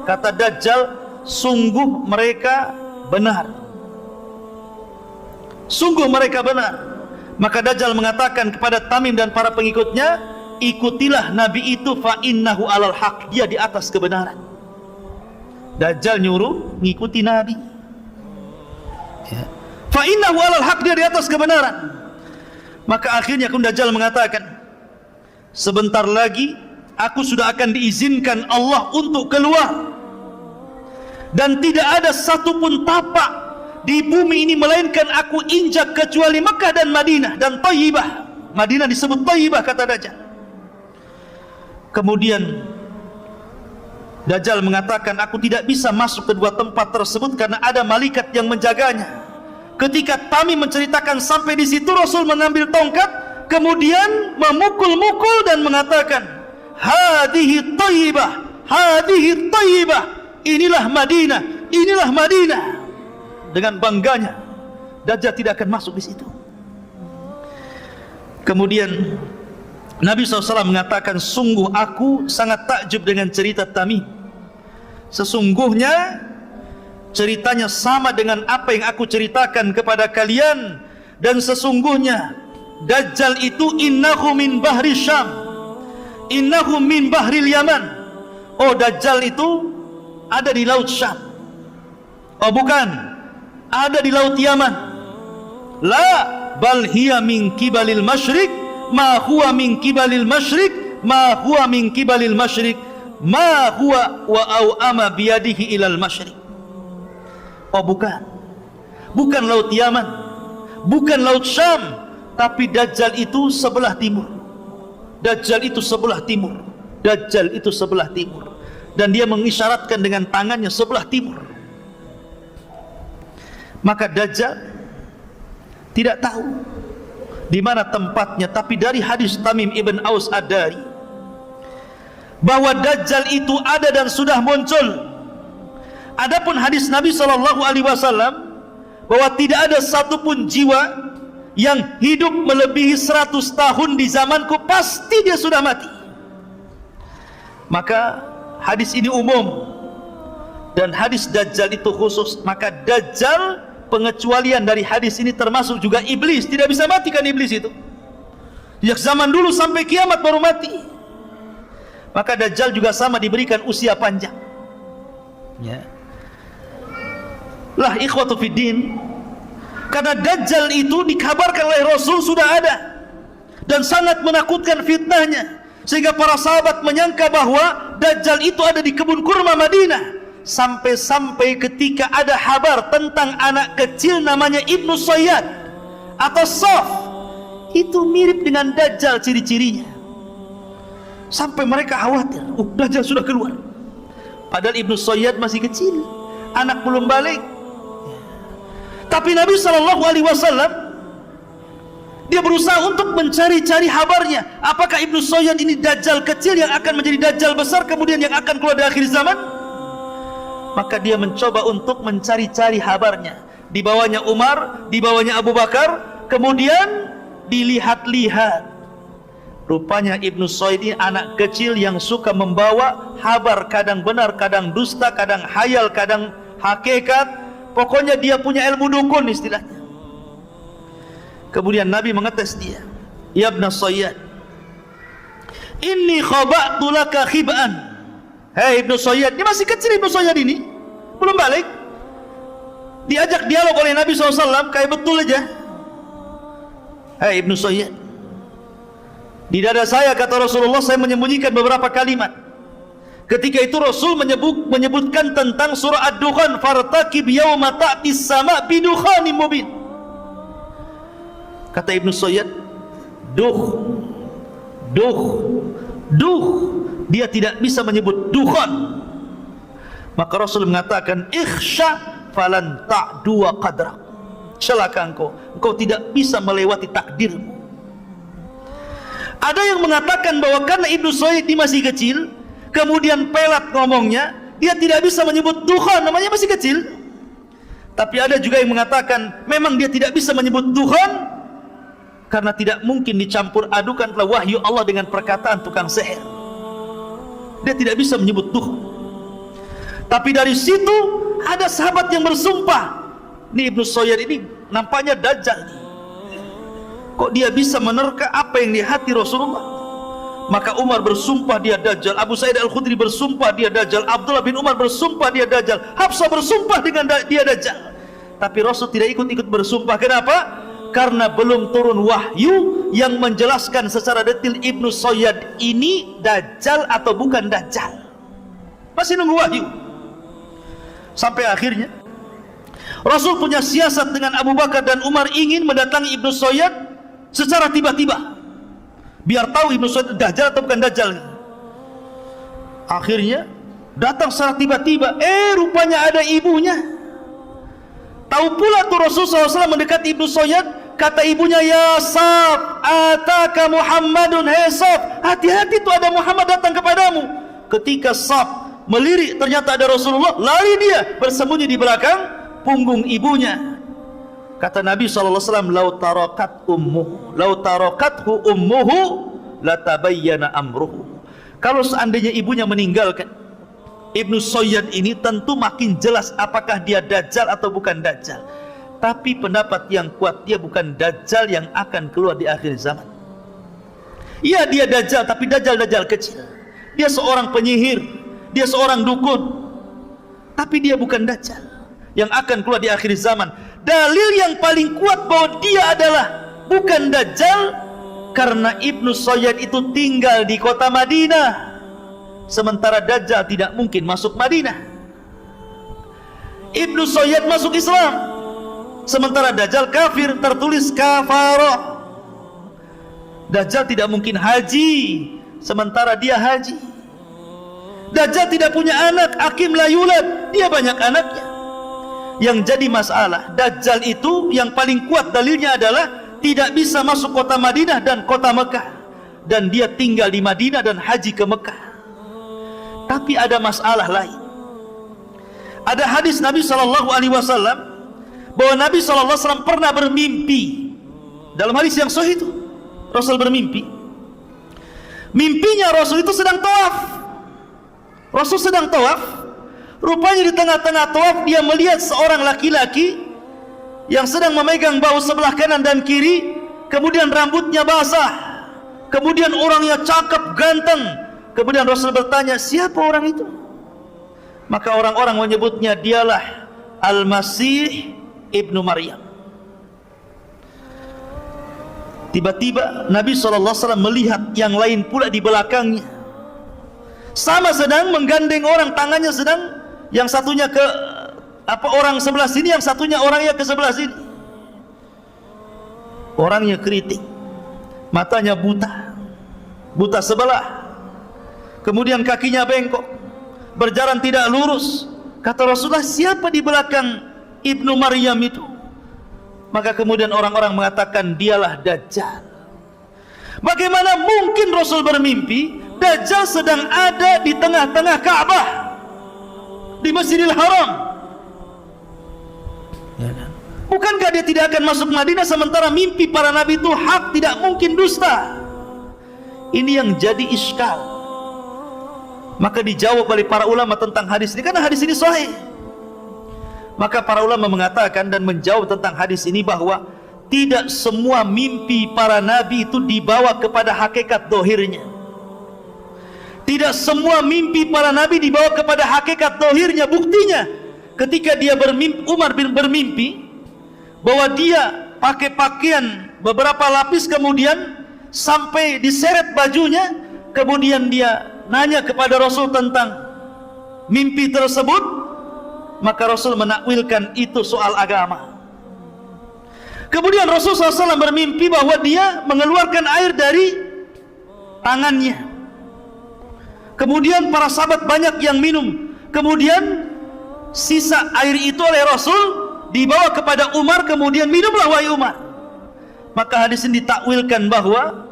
Kata Dajjal, sungguh mereka benar, sungguh mereka benar. Maka Dajjal mengatakan kepada Tamim dan para pengikutnya, ikutilah nabi itu, fa innahu alal haq, dia di atas kebenaran. Dajjal nyuruh ngikuti nabi, ya. Fa innahu alal haq, dia di atas kebenaran. Maka akhirnya Dajjal mengatakan, sebentar lagi aku sudah akan diizinkan Allah untuk keluar, dan tidak ada satupun tapak di bumi ini melainkan aku injak kecuali Mekah dan Madinah dan Thayyibah. Madinah disebut Thayyibah, kata Dajjal. Kemudian Dajjal mengatakan, aku tidak bisa masuk ke 2 tempat tersebut karena ada malaikat yang menjaganya. Ketika Tamim menceritakan sampai di situ, Rasul mengambil tongkat, kemudian memukul-mukul dan mengatakan, hadhihi Thayyibah, hadhihi Thayyibah, inilah Madinah, inilah Madinah. Dengan bangganya, Dajjal tidak akan masuk di situ. Kemudian Nabi SAW mengatakan, sungguh aku sangat takjub dengan cerita Tamim. Sesungguhnya ceritanya sama dengan apa yang aku ceritakan kepada kalian. Dan sesungguhnya Dajjal itu innahu min bahri Syam, innahu min bahril Yaman. Oh, Dajjal itu ada di laut Syam. Oh bukan, ada di laut Yaman. La bal hiya min kibalil masyriq, ma huwa min kibalil masyriq, ma huwa min kibalil masyriq, ma huwa wa aw'ama biyadihi ilal masyriq. Oh bukan, bukan laut Yaman, bukan laut Syam, tapi Dajjal itu sebelah timur. Dajjal itu sebelah timur. Dajjal itu sebelah timur. Dan dia mengisyaratkan dengan tangannya sebelah timur. Maka Dajjal tidak tahu di mana tempatnya, tapi dari hadis Tamim ibn Aus Ad-Dari bahwa Dajjal itu ada dan sudah muncul. Adapun hadis Nabi SAW bahwa tidak ada satupun jiwa yang hidup melebihi 100 tahun di zamanku, pasti dia sudah mati. Maka hadis ini umum dan hadis Dajjal itu khusus. Maka Dajjal, pengecualian dari hadis ini termasuk juga iblis. Tidak bisa mati kan iblis itu, sejak zaman dulu sampai kiamat baru mati. Maka Dajjal juga sama, diberikan usia panjang, ya. Lah ikhwatu fiddin, karena Dajjal itu dikabarkan oleh Rasul sudah ada dan sangat menakutkan fitnahnya, sehingga para sahabat menyangka bahwa Dajjal itu ada di kebun kurma Madinah. Sampai-sampai ketika ada kabar tentang anak kecil namanya Ibnu Sayyad atau Saf, itu mirip dengan Dajjal ciri-cirinya, sampai mereka khawatir, Dajjal sudah keluar. Padahal Ibnu Sayyad masih kecil, anak belum balik. Tapi Nabi SAW dia berusaha untuk mencari-cari kabarnya. Apakah Ibnu Sayyad ini Dajjal kecil yang akan menjadi Dajjal besar kemudian yang akan keluar di akhir zaman? Maka dia mencoba untuk mencari-cari kabarnya. Di bawahnya Umar, di bawahnya Abu Bakar. Kemudian dilihat-lihat, rupanya Ibnu Sayyad ini anak kecil yang suka membawa kabar, kadang benar, kadang dusta, kadang hayal, kadang hakikat. Pokoknya dia punya ilmu dukun istilahnya. Kemudian Nabi mengetes dia, ya Ibnu Sayyad, inni khaba'tu laka khib'an. Hei Ibnu Sayyad, dia masih kecil Ibnu Sayyad ini, belum balik. diajak dialog oleh Nabi SAW, kayak betul aja. Hai Ibnu Sayyid, di dada saya, kata Rasulullah, saya menyembunyikan beberapa kalimat. Ketika itu Rasul menyebutkan tentang surah Ad-Dukhan, fartaqib yauma ta'tis sama' bidukhanin mubin. Kata Ibnu Sayyid, duh, dia tidak bisa menyebut dukhan. Maka Rasul mengatakan, ikhsha falan ta'dua qadrak. Celaka engkau tidak bisa melewati takdirmu. Ada yang mengatakan bahwa karena Ibnu Sayyid ini masih kecil, kemudian pelat ngomongnya, dia tidak bisa menyebut dukhan, namanya masih kecil. Tapi ada juga yang mengatakan memang dia tidak bisa menyebut dukhan karena tidak mungkin dicampur adukan telah wahyu Allah dengan perkataan tukang sihir. Dia tidak bisa menyebut dukhan. Tapi dari situ ada sahabat yang bersumpah, ini Ibnu Sayyid ini nampaknya dajjal. Kok dia bisa menerka apa yang di hati Rasulullah? Maka Umar bersumpah dia dajjal, Abu Sa'id Al-Khudri bersumpah dia dajjal, Abdullah bin Umar bersumpah dia dajjal, Hafsah bersumpah dengan dia dajjal. Tapi Rasul tidak ikut bersumpah. Kenapa? Karena belum turun wahyu yang menjelaskan secara detail Ibnu Sayyid ini dajjal atau bukan dajjal. Masih nunggu wahyu. Sampai akhirnya Rasul punya siasat dengan Abu Bakar dan Umar, ingin mendatangi Ibnu Sayyid secara tiba-tiba, biar tahu Ibnu Sayyid dajjal atau bukan dajjal. Akhirnya datang secara tiba-tiba, rupanya ada ibunya. Tahu pula tuh Rasulullah SAW mendekati Ibnu Sayyid, kata ibunya, ya Saf, ataka Muhammadun, hei Saf, hati-hati tuh ada Muhammad datang kepadamu. Ketika Saf melirik, ternyata ada Rasulullah, lari dia bersembunyi di belakang punggung ibunya. Kata Nabi SAW, lau tarakathu ummuhu latabayyana amruhu. Kalau seandainya ibunya meninggalkan Ibnu Sayyid ini, tentu makin jelas apakah dia dajjal atau bukan dajjal. Tapi pendapat yang kuat, dia bukan dajjal yang akan keluar di akhir zaman. Iya, dia dajjal, tapi dajjal kecil. Dia seorang penyihir, dia seorang dukun, tapi dia bukan dajjal yang akan keluar di akhir zaman. Dalil yang paling kuat bahwa dia adalah bukan dajjal, karena Ibnu Sayyid itu tinggal di kota Madinah, sementara dajjal tidak mungkin masuk Madinah. Ibnu Sayyid masuk Islam, sementara dajjal kafir, tertulis kafarah. Dajjal tidak mungkin haji, sementara dia haji. Dajjal tidak punya anak, akim la yulad, dia banyak anaknya. Yang jadi masalah, dajjal itu yang paling kuat dalilnya adalah tidak bisa masuk kota Madinah dan kota Mekah, dan dia tinggal di Madinah dan haji ke Mekah. Tapi ada masalah lain. Ada hadis Nabi SAW bahwa Nabi SAW pernah bermimpi. Dalam hadis yang sahih itu, Rasul bermimpi. Mimpinya Rasul itu sedang tawaf. Rasul sedang tawaf, rupanya di tengah-tengah tawaf dia melihat seorang laki-laki yang sedang memegang bahu sebelah kanan dan kiri, kemudian rambutnya basah, kemudian orangnya cakep, ganteng. Kemudian Rasul bertanya, siapa orang itu? Maka orang-orang menyebutnya, dialah Al-Masih Ibnu Maryam. Tiba-tiba Nabi SAW melihat yang lain pula di belakangnya, sama sedang menggandeng orang, tangannya sedang, yang satunya ke orang sebelah sini, yang satunya orangnya ke sebelah sini. Orangnya keriting, matanya buta sebelah, kemudian kakinya bengkok, berjalan tidak lurus. Kata Rasulullah, siapa di belakang Ibnu Maryam itu? Maka kemudian orang-orang mengatakan, dialah Dajjal. Bagaimana mungkin Rasul bermimpi Dajjal sedang ada di tengah-tengah Ka'bah, di Masjidil Haram? Ya kan? Bukankah dia tidak akan masuk Madinah, sementara mimpi para nabi itu hak, tidak mungkin dusta? Ini yang jadi iskal. Maka dijawab oleh para ulama tentang hadis ini, karena hadis ini sahih. Maka para ulama mengatakan dan menjawab tentang hadis ini bahwa tidak semua mimpi para nabi itu dibawa kepada hakikat dohirnya. Tidak semua mimpi para nabi dibawa kepada hakikat dohirnya. Buktinya, ketika dia bermimpi, Umar bin bermimpi bahwa dia pakai pakaian beberapa lapis, kemudian sampai diseret bajunya, kemudian dia nanya kepada Rasul tentang mimpi tersebut, maka Rasul menakwilkan itu soal agama. Kemudian Rasul SAW bermimpi bahwa dia mengeluarkan air dari tangannya, kemudian para sahabat banyak yang minum, kemudian sisa air itu oleh Rasul dibawa kepada Umar, kemudian minumlah wahai Umar. Maka hadis ini ditakwilkan bahwa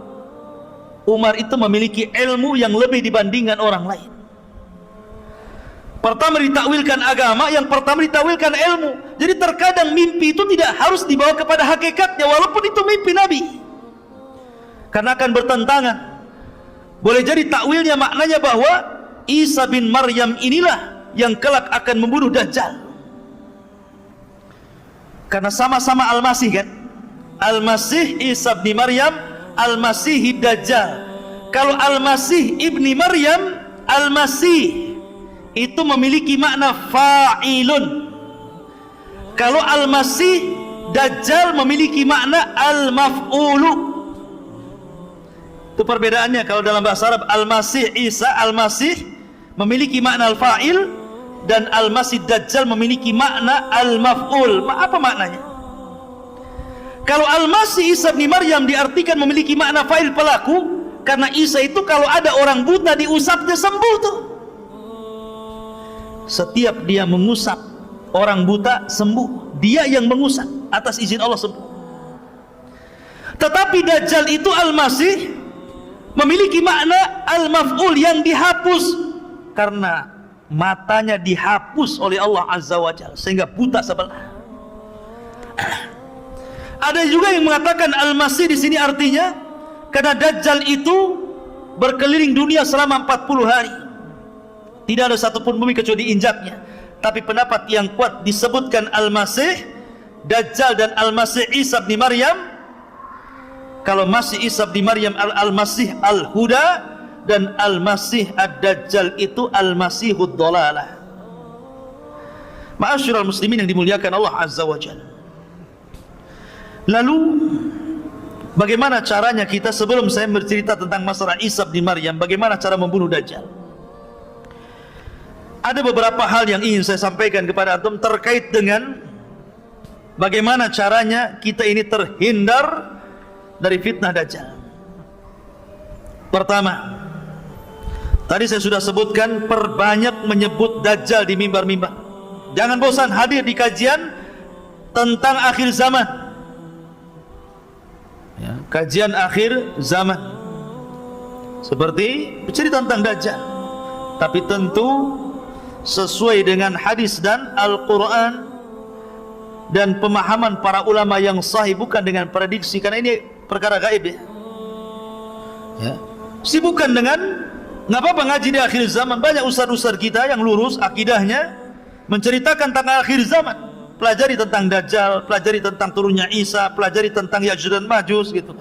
Umar itu memiliki ilmu yang lebih dibandingkan orang lain. Pertama ditakwilkan agama, yang pertama ditakwilkan ilmu. Jadi terkadang mimpi itu tidak harus dibawa kepada hakikatnya, walaupun itu mimpi Nabi, karena akan bertentangan. Boleh jadi takwilnya maknanya bahwa Isa bin Maryam inilah yang kelak akan membunuh Dajjal, karena sama-sama Al-Masih kan. Al-Masih Isa bin Maryam, Al-Masih Dajjal. Kalau Al-Masih ibni Maryam, Al-Masih itu memiliki makna fa'ilun. Kalau Al-Masih Dajjal memiliki makna Al-Maf'ulu. Itu perbedaannya. Kalau dalam bahasa Arab Al-Masih Isa, Al-Masih memiliki makna Al-Fa'il, dan Al-Masih Dajjal memiliki makna Al-Maf'ul. Apa maknanya? Kalau Al-Masih Isa bin Maryam diartikan memiliki makna fa'il, pelaku, karena Isa itu kalau ada orang buta diusapnya sembuh tuh. Setiap dia mengusap orang buta sembuh, dia yang mengusap atas izin Allah sembuh. Tetapi Dajjal itu Al-Masih memiliki makna Al-Maf'ul, yang dihapus, karena matanya dihapus oleh Allah Azza wa Jalla sehingga buta sebelah. Ada juga yang mengatakan Al-Masih di sini artinya karena Dajjal itu berkeliling dunia selama 40 hari. Tidak ada satupun bumi kecuali diinjaknya. Tapi pendapat yang kuat disebutkan Al-Masih Dajjal dan Al-Masih Isa bin Maryam. Kalau Masih Isa bin Maryam Al-Masih Al-Huda, dan Al-Masih Ad-Dajjal itu Al-Masihud Dhalalah. Ma'asyiral muslimin yang dimuliakan Allah Azza wa Jalla. Lalu bagaimana caranya kita, sebelum saya bercerita tentang masalah Isa bin Maryam, bagaimana cara membunuh Dajjal? Ada beberapa hal yang ingin saya sampaikan kepada antum terkait dengan bagaimana caranya kita ini terhindar dari fitnah Dajjal. Pertama, tadi saya sudah sebutkan, perbanyak menyebut Dajjal di mimbar-mimbar. Jangan bosan hadir di kajian tentang akhir zaman, ya, kajian akhir zaman, seperti bercerita tentang Dajjal, tapi tentu sesuai dengan hadis dan Al-Quran dan pemahaman para ulama yang sahih, bukan dengan prediksi, karena ini perkara gaib ya. Sibukkan dengan, nggak apa-apa ngaji di akhir zaman. Banyak ustaz-ustaz kita yang lurus akidahnya menceritakan tentang akhir zaman. Pelajari tentang Dajjal, pelajari tentang turunnya Isa, pelajari tentang Ya'juj dan Ma'juj gitu.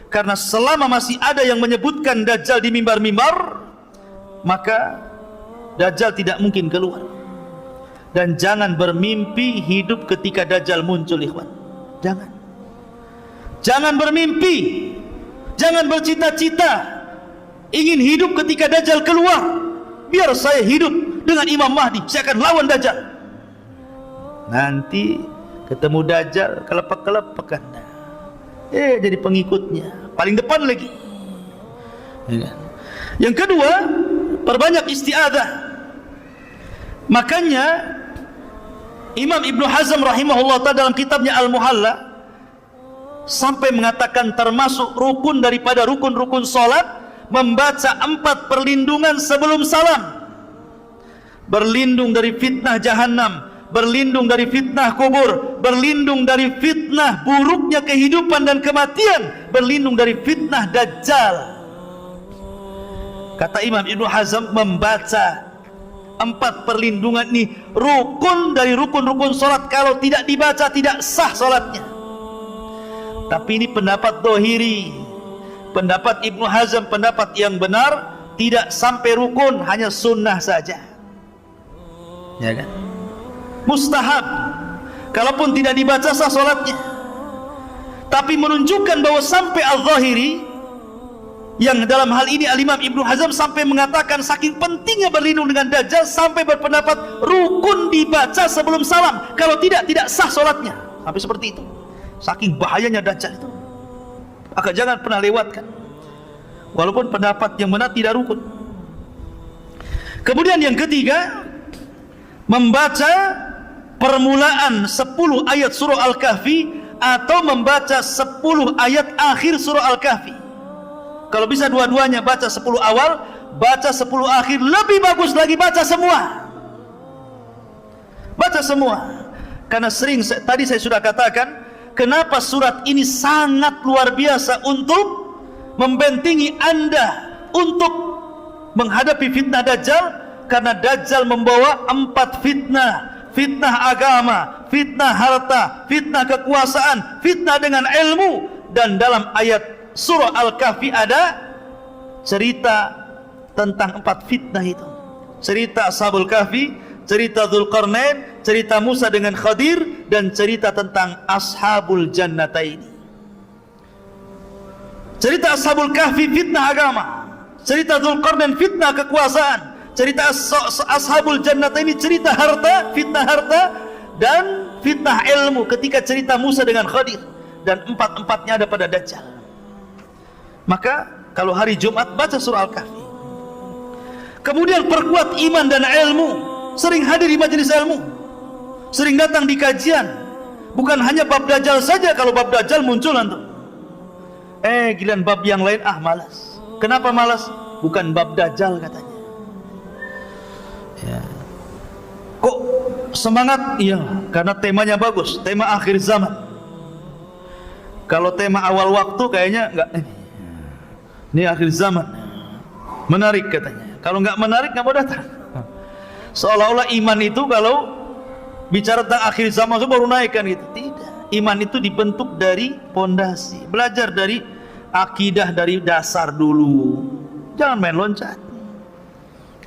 Karena selama masih ada yang menyebutkan Dajjal di mimbar-mimbar, maka Dajjal tidak mungkin keluar. Dan jangan bermimpi hidup ketika Dajjal muncul, ikhwan. Jangan bermimpi, jangan bercita-cita ingin hidup ketika Dajjal keluar. Biar saya hidup dengan Imam Mahdi, saya akan lawan Dajjal. Nanti ketemu Dajjal kelepek-kelepek Anda, jadi pengikutnya paling depan lagi. Yang kedua, perbanyak isti'adzah. Makanya Imam Ibnu Hazm rahimahullah ta'ala dalam kitabnya Al-Muhalla sampai mengatakan termasuk rukun daripada rukun-rukun salat membaca 4 perlindungan sebelum salam. Berlindung dari fitnah jahannam, berlindung dari fitnah kubur, berlindung dari fitnah buruknya kehidupan dan kematian, berlindung dari fitnah Dajjal. Kata Imam Ibnu Hazm, membaca 4 perlindungan ini rukun dari rukun-rukun salat. Kalau tidak dibaca tidak sah salatnya. Tapi ini pendapat dohiri, pendapat Ibnu Hazm, pendapat yang benar, tidak sampai rukun, hanya sunnah saja, ya kan? mustahab. Kalaupun tidak dibaca sah solatnya. Tapi menunjukkan bahwa sampai Al-Zahiri, yang dalam hal ini Al-Imam Ibnu Hazm sampai mengatakan saking pentingnya berlindung dengan Dajjal sampai berpendapat rukun dibaca sebelum salam, kalau tidak sah solatnya. Sampai seperti itu. Saking bahayanya Dajjal itu. Maka jangan pernah lewatkan. Walaupun pendapat yang benar tidak rukun. Kemudian yang ketiga, membaca permulaan 10 ayat surah Al-Kahfi atau membaca 10 ayat akhir surah Al-Kahfi. Kalau bisa dua-duanya, baca 10 awal, baca 10 akhir. Lebih bagus lagi baca semua. Baca semua. Karena tadi saya sudah katakan, kenapa surat ini sangat luar biasa untuk membentengi Anda untuk menghadapi fitnah Dajjal. Karena Dajjal membawa 4 fitnah. Fitnah agama, fitnah harta, fitnah kekuasaan, fitnah dengan ilmu. Dan dalam ayat surah Al-Kahfi ada cerita tentang 4 fitnah itu. Cerita Ashabul Kahfi, cerita Dzulqarnain, cerita Musa dengan Khadir, dan cerita tentang Ashabul Jannataini. Cerita Ashabul Kahfi fitnah agama, cerita Dzulqarnain fitnah kekuasaan, cerita Ashabul Jannah ini cerita harta, fitnah harta, dan fitnah ilmu ketika cerita Musa dengan Khadir. Dan 4-empatnya ada pada Dajjal. Maka kalau hari Jumat baca surah Al-Kahfi. Kemudian perkuat iman dan ilmu. Sering hadir di majelis ilmu, sering datang di kajian. Bukan hanya bab Dajjal saja. Kalau bab Dajjal muncul antum, giliran bab yang lain malas. Kenapa malas? Bukan bab Dajjal katanya. Ya. Kok semangat? Iya, karena temanya bagus, tema akhir zaman. Kalau tema awal waktu kayaknya enggak. Ini akhir zaman, menarik katanya. Kalau enggak menarik enggak mau datang. Seolah-olah iman itu kalau bicara tentang akhir zaman itu baru naik kan gitu. Tidak. Iman itu dibentuk dari pondasi. Belajar dari akidah dari dasar dulu. Jangan main loncat.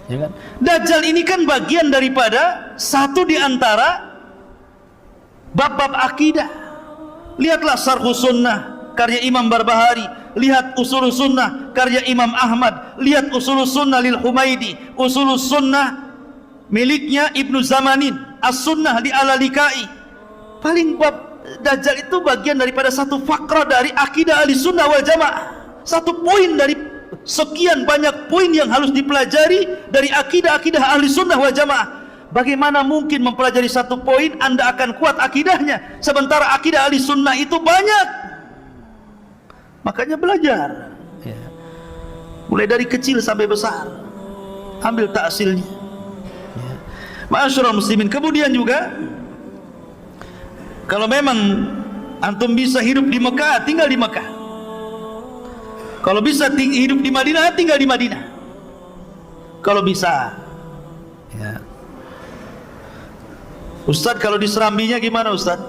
Ya kan? Dajjal ini kan bagian daripada satu di antara bab-bab akidah. Lihatlah Syarhus Sunnah karya Imam Barbahari, lihat Ushulus Sunnah karya Imam Ahmad, lihat Ushulus Sunnah lil Humaidi, Ushulus Sunnah miliknya Ibnu Zamanin, As-Sunnah li Al-Lalikai. Paling bab Dajjal itu bagian daripada satu fakrah dari akidah Ahlussunnah wal Jamaah. Satu poin dari sekian banyak poin yang harus dipelajari dari akidah-akidah Ahlussunnah wal Jamaah. Bagaimana mungkin mempelajari satu poin Anda akan kuat akidahnya, sementara akidah Ahlussunnah itu banyak. Makanya belajar, ya. Mulai dari kecil sampai besar, ambil taksilnya, ya. Ma'asyiral muslimin. Kemudian juga kalau memang antum bisa hidup di Mekah, tinggal di Mekah. Kalau bisa hidup di Madinah, tinggal di Madinah. Kalau bisa, ya. Ustadz, kalau di Serambinya gimana Ustadz?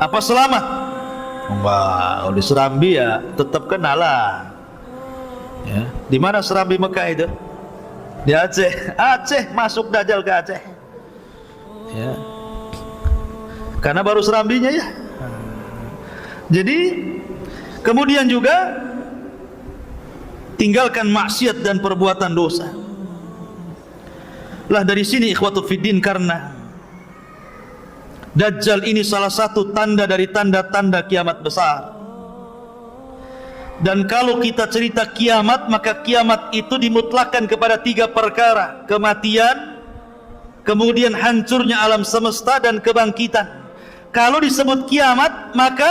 Apa selamat? Wah, kalau di Serambi ya tetap kenalah. Ya. Di mana Serambi Mekah itu? Di Aceh. Aceh, masuk Dajjal ke Aceh. Ya. Karena baru Serambinya ya. Jadi kemudian juga tinggalkan maksiat dan perbuatan dosa. Lah dari sini ikhwatu fiddin, karena Dajjal ini salah satu tanda dari tanda-tanda kiamat besar. Dan kalau kita cerita kiamat, maka kiamat itu dimutlakan kepada 3 perkara: kematian, kemudian hancurnya alam semesta, dan kebangkitan. Kalau disebut kiamat, maka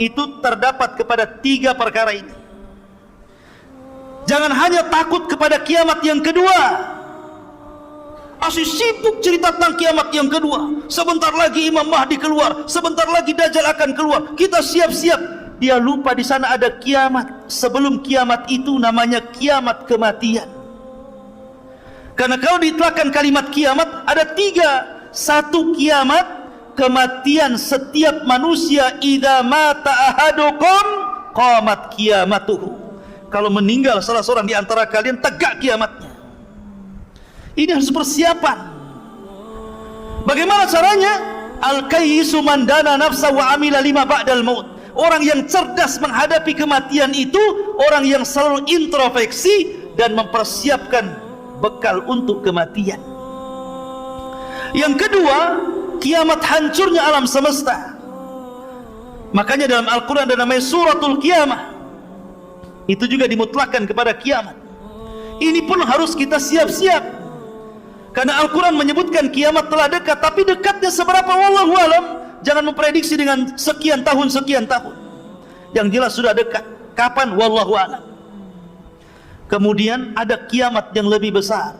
itu terdapat kepada 3 perkara ini. Jangan hanya takut kepada kiamat yang kedua. Asyik sibuk cerita tentang kiamat yang kedua. Sebentar lagi Imam Mahdi keluar, sebentar lagi Dajjal akan keluar. Kita siap-siap. Dia lupa di sana ada kiamat. Sebelum kiamat itu namanya kiamat kematian. Karena kalau diitlakan kalimat kiamat ada 3. Satu, kiamat kematian setiap manusia. Idza mata ahadukum qamat kiamatuhu. Kalau meninggal salah seorang di antara kalian, tegak kiamatnya. Ini harus persiapan. Bagaimana caranya? Al-kayyisu man dana nafsa wa amila lima ba'dal maut. Orang yang cerdas menghadapi kematian itu orang yang selalu introspeksi dan mempersiapkan bekal untuk kematian. Yang kedua, kiamat hancurnya alam semesta. Makanya dalam Al-Quran ada namanya suratul kiamah. Itu juga dimutlakkan kepada kiamat. Ini pun harus kita siap-siap, karena Al-Quran menyebutkan kiamat telah dekat. Tapi dekatnya seberapa, wallahu alam. Jangan memprediksi dengan sekian tahun. Yang jelas sudah dekat. Kapan? Wallahu alam. Kemudian ada kiamat yang lebih besar,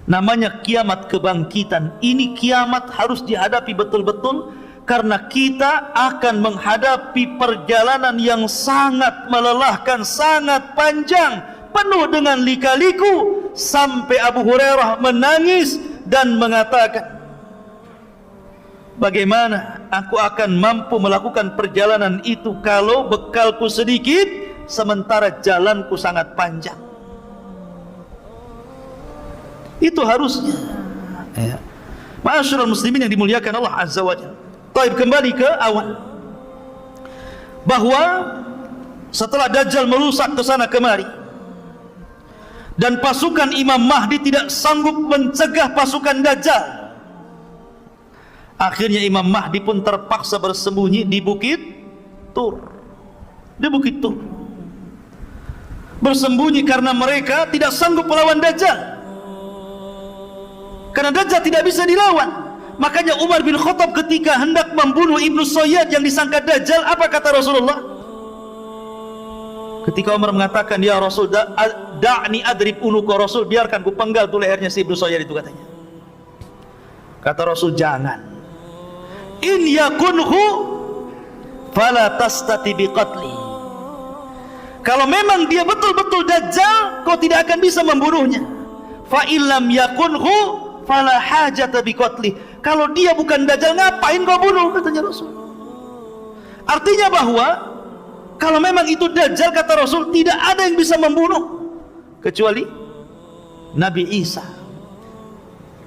namanya kiamat kebangkitan. Ini kiamat harus dihadapi betul-betul, karena kita akan menghadapi perjalanan yang sangat melelahkan, sangat panjang, penuh dengan lika-liku, sampai Abu Hurairah menangis dan mengatakan, bagaimana aku akan mampu melakukan perjalanan itu kalau bekalku sedikit, sementara jalanku sangat panjang. Itu harusnya, ya. Ma'asyiral muslimin yang dimuliakan Allah Azza wa Jalla. Taib, kembali ke awal, bahwa setelah Dajjal merusak ke sana kemari dan pasukan Imam Mahdi tidak sanggup mencegah pasukan Dajjal, akhirnya Imam Mahdi pun terpaksa bersembunyi di Bukit Tur. Di Bukit Tur bersembunyi karena mereka tidak sanggup melawan Dajjal, karena Dajjal tidak bisa dilawan. Makanya Umar bin Khattab ketika hendak membunuh Ibnu Sayyad yang disangka Dajjal, apa kata Rasulullah? Ketika Umar mengatakan, ya Rasul, da'ni adrib unuqa, Rasul, biarkan ku penggal tu lehernya si Ibnu Sayyad itu, katanya. Kata Rasul, jangan. In yakunhu fala tastati biqatli. Kalau memang dia betul-betul Dajjal, kau tidak akan bisa membunuhnya. Fa illam yakunhu fala hajata biqatli. Kalau dia bukan Dajjal, ngapain kau bunuh, katanya Rasul. Artinya bahwa kalau memang itu Dajjal, kata Rasul, tidak ada yang bisa membunuh kecuali Nabi Isa.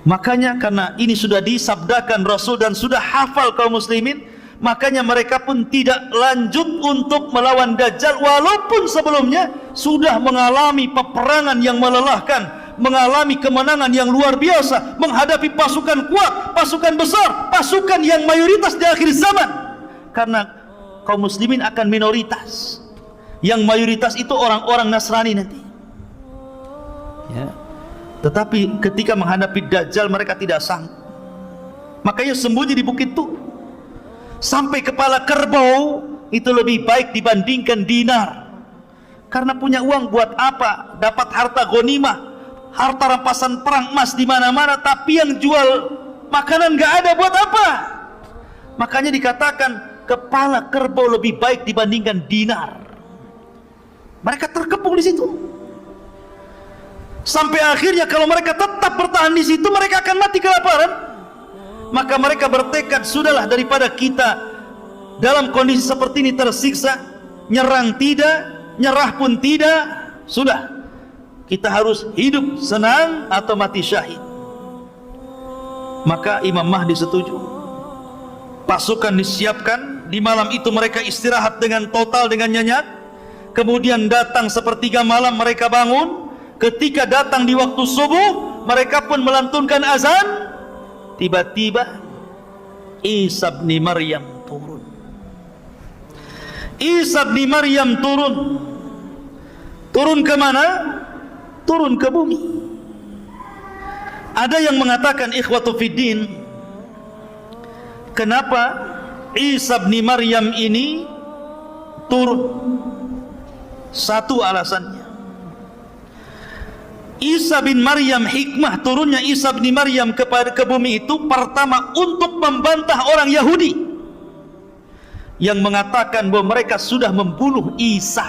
Makanya karena ini sudah disabdakan Rasul dan sudah hafal kaum muslimin, makanya mereka pun tidak lanjut untuk melawan Dajjal, walaupun sebelumnya sudah mengalami peperangan yang melelahkan, mengalami kemenangan yang luar biasa, menghadapi pasukan kuat, pasukan besar, pasukan yang mayoritas di akhir zaman. Karena kaum muslimin akan minoritas, yang mayoritas itu orang-orang Nasrani nanti, ya. Tetapi ketika menghadapi Dajjal mereka tidak sanggup, makanya sembunyi di Bukit Tur. Sampai kepala kerbau itu lebih baik dibandingkan dinar. Karena punya uang buat apa? Dapat harta ghanimah, harta rampasan perang, emas di mana-mana, tapi yang jual makanan nggak ada, buat apa? Makanya dikatakan kepala kerbau lebih baik dibandingkan dinar. Mereka terkepung di situ. Sampai akhirnya kalau mereka tetap bertahan di situ, mereka akan mati kelaparan. Maka mereka bertekad, sudahlah, daripada kita dalam kondisi seperti ini tersiksa, nyerang tidak, nyerah pun tidak, sudah, kita harus hidup senang atau mati syahid. Maka Imam Mahdi setuju. Pasukan disiapkan. Di malam itu mereka istirahat dengan total, dengan nyenyak. Kemudian datang sepertiga malam mereka bangun. Ketika datang di waktu subuh, mereka pun melantunkan azan. Tiba-tiba Isa bin Maryam turun. Isa bin Maryam turun. Turun ke mana? Turun ke bumi. Ada yang mengatakan, ikhwatu fiddin, kenapa Isa bin Maryam ini turun? Satu alasannya, Isa bin Maryam, hikmah turunnya Isa bin Maryam ke bumi itu, pertama untuk membantah orang Yahudi yang mengatakan bahwa mereka sudah membunuh Isa.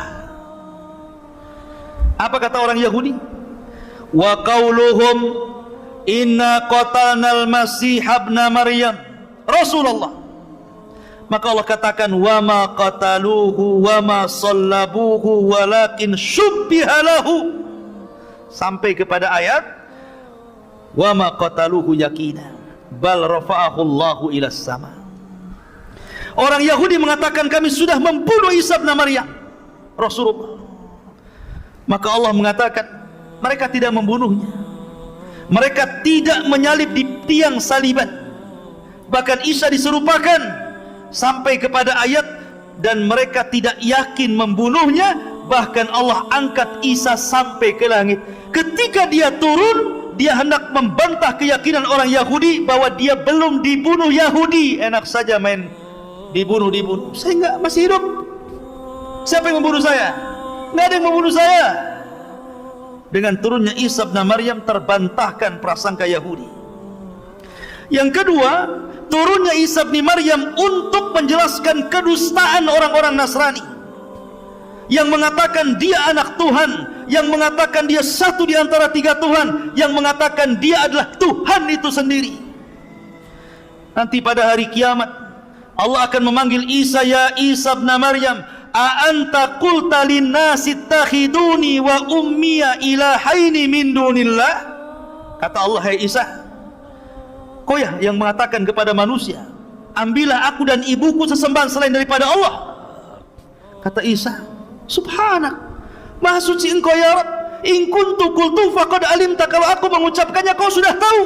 Apa kata orang Yahudi? Wa qauluhum inna qatalnal masih ibna Maryam Rasulullah. Maka Allah katakan, wa ma qataluhu wa ma sallabuhu walakin syubbiha lahu, sampai kepada ayat wa ma qataluhu yakina, bal rafa'ahu Allahu ila sama. Orang Yahudi mengatakan kami sudah membunuh Isa bin Maryam, Rasulullah. Maka Allah mengatakan mereka tidak membunuhnya. Mereka tidak menyalib di tiang saliban. Bahkan Isa diserupakan sampai kepada ayat, dan mereka tidak yakin membunuhnya. Bahkan Allah angkat Isa sampai ke langit. Ketika dia turun, dia hendak membantah keyakinan orang Yahudi bahwa dia belum dibunuh Yahudi. Enak saja main dibunuh. Saya enggak, masih hidup. Siapa yang membunuh saya? Enggak ada yang membunuh saya. Dengan turunnya Isa bin Maryam terbantahkan prasangka Yahudi. Yang kedua, turunnya Isa bin Maryam untuk menjelaskan kedustaan orang-orang Nasrani yang mengatakan dia anak Tuhan, yang mengatakan dia satu di antara tiga Tuhan, yang mengatakan dia adalah Tuhan itu sendiri. Nanti pada hari kiamat Allah akan memanggil Isa, ya Isa bin Maryam, a anta qulta linnasi ittakhiduni wa ummiya ilahaini min dunillah. Kata Allah, hai Isa, kau ya yang mengatakan kepada manusia, ambillah aku dan ibuku sesembahan selain daripada Allah. Kata Isa, subhanak, maha suci engkau ya Rabb, in kuntu qultu faqad alimta, kalau aku mengucapkannya kau sudah tahu.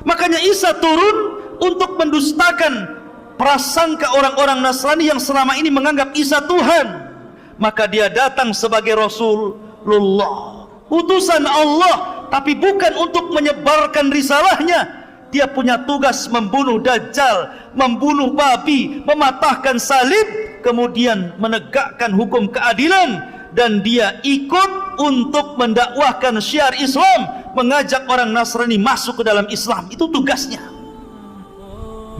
Makanya Isa turun untuk mendustakan prasangka orang-orang Nasrani yang selama ini menganggap Isa Tuhan. Maka dia datang sebagai Rasulullah, utusan Allah, tapi bukan untuk menyebarkan risalahnya. Dia punya tugas membunuh Dajjal, membunuh babi, mematahkan salib, kemudian menegakkan hukum keadilan. Dan dia ikut untuk mendakwahkan syiar Islam, mengajak orang Nasrani masuk ke dalam Islam. Itu tugasnya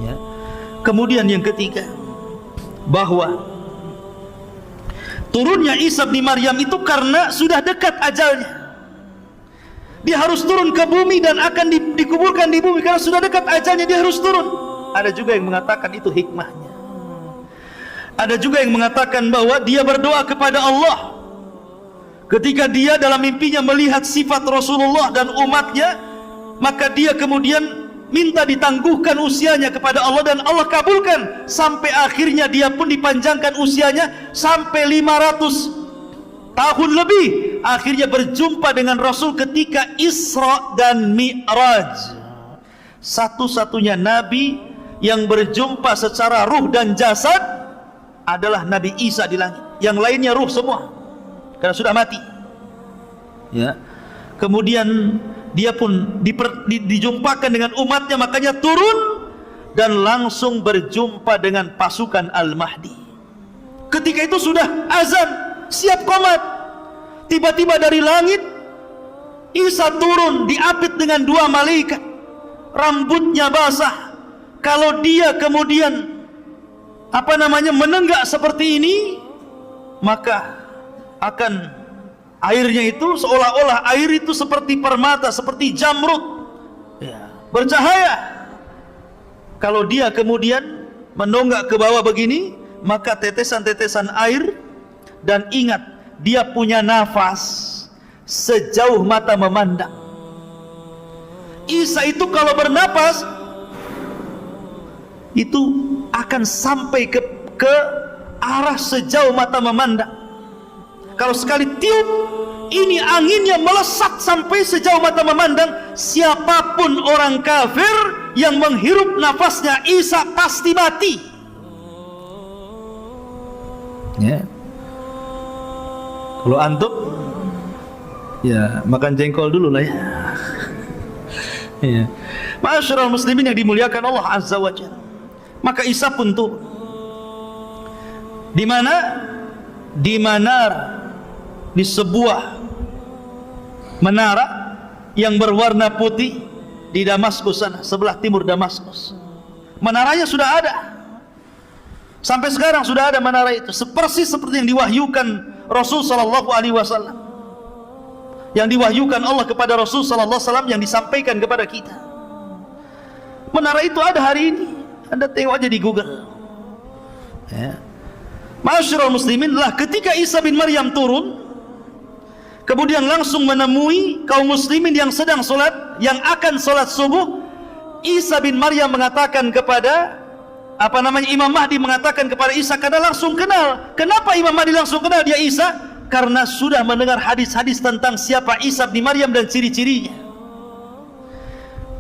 ya. Kemudian yang ketiga, bahwa turunnya Isa bin Maryam itu karena sudah dekat ajalnya. Dia harus turun ke bumi dan akan dikuburkan di bumi karena sudah dekat ajalnya, dia harus turun. Ada juga yang mengatakan itu hikmahnya. Ada juga yang mengatakan bahwa dia berdoa kepada Allah ketika dia dalam mimpinya melihat sifat Rasulullah dan umatnya, maka dia kemudian minta ditangguhkan usianya kepada Allah, dan Allah kabulkan. Sampai akhirnya dia pun dipanjangkan usianya sampai 500 tahun lebih. Akhirnya berjumpa dengan Rasul ketika Isra dan Mi'raj. Satu-satunya Nabi yang berjumpa secara ruh dan jasad adalah Nabi Isa di langit. Yang lainnya ruh semua karena sudah mati ya. Kemudian dia pun dijumpakan dengan umatnya, makanya turun dan langsung berjumpa dengan pasukan Al-Mahdi. Ketika itu sudah azan, siap qomat. Tiba-tiba dari langit Isa turun diapit dengan dua malaikat, rambutnya basah. Kalau dia kemudian menenggak seperti ini, maka akan airnya itu seolah-olah air itu seperti permata, seperti jamrud ya, bercahaya. Kalau dia kemudian menonggak ke bawah begini, maka tetesan-tetesan air. Dan ingat, dia punya nafas sejauh mata memandang. Isa itu kalau bernapas itu akan sampai ke arah sejauh mata memandang. Kalau sekali tiup, ini anginnya melesat sampai sejauh mata memandang. Siapapun orang kafir yang menghirup nafasnya Isa pasti mati ya. Kalau antum ya makan jengkol dulu lah ya. Ya. Ma'asyiral muslimin yang dimuliakan Allah Azza wa Jalla. Maka Isa pun tuh di mana? Di Manar, di sebuah menara yang berwarna putih di Damaskus sana, sebelah timur Damaskus. Menaranya sudah ada. Sampai sekarang sudah ada menara itu, persis seperti yang diwahyukan Rasul sallallahu alaihi wasallam. Yang diwahyukan Allah kepada Rasul sallallahu alaihi wasallam, yang disampaikan kepada kita. Menara itu ada hari ini. Anda tengok aja di Google. Ya. Ma'asyiral muslimin, lah ketika Isa bin Maryam turun, kemudian langsung menemui kaum muslimin yang sedang sholat, yang akan sholat subuh. Isa bin Maryam mengatakan kepada Imam Mahdi mengatakan kepada Isa karena langsung kenal. Kenapa Imam Mahdi langsung kenal dia Isa? Karena sudah mendengar hadis-hadis tentang siapa Isa bin Maryam dan ciri-cirinya.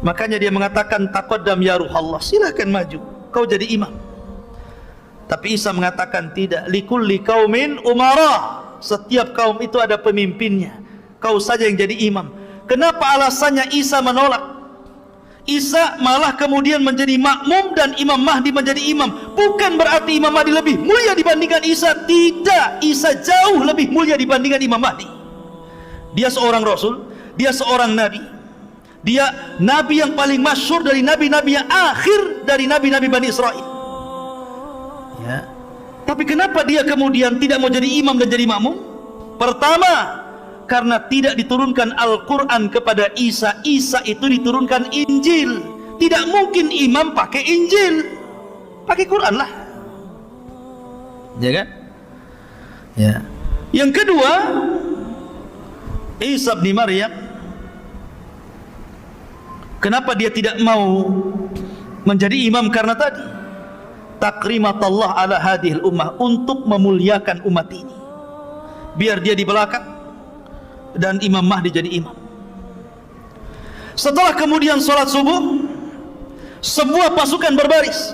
Makanya dia mengatakan, taqaddam ya Ruhallah, silahkan maju, kau jadi imam. Tapi Isa mengatakan tidak, likulli qaumin umara, setiap kaum itu ada pemimpinnya, kau saja yang jadi imam. Kenapa alasannya Isa menolak? Isa malah kemudian menjadi makmum dan Imam Mahdi menjadi imam. Bukan berarti Imam Mahdi lebih mulia dibandingkan Isa, tidak. Isa jauh lebih mulia dibandingkan Imam Mahdi. Dia seorang rasul, dia seorang nabi, dia nabi yang paling masyhur dari nabi-nabi yang akhir dari nabi-nabi Bani Israel. Ya. Tapi kenapa dia kemudian tidak mau jadi imam dan jadi makmum? Pertama, karena tidak diturunkan Al-Quran kepada Isa. Isa itu diturunkan Injil. Tidak mungkin imam pakai Injil, pakai Quran lah, ya kan? Ya. Yang kedua, Isa bin Maryam, kenapa dia tidak mau menjadi imam? Karena tadi takrimatallah ala hadhil ummah, untuk memuliakan umat ini, biar dia di belakang dan Imam Mahdi jadi imam. Setelah kemudian sholat subuh, semua pasukan berbaris.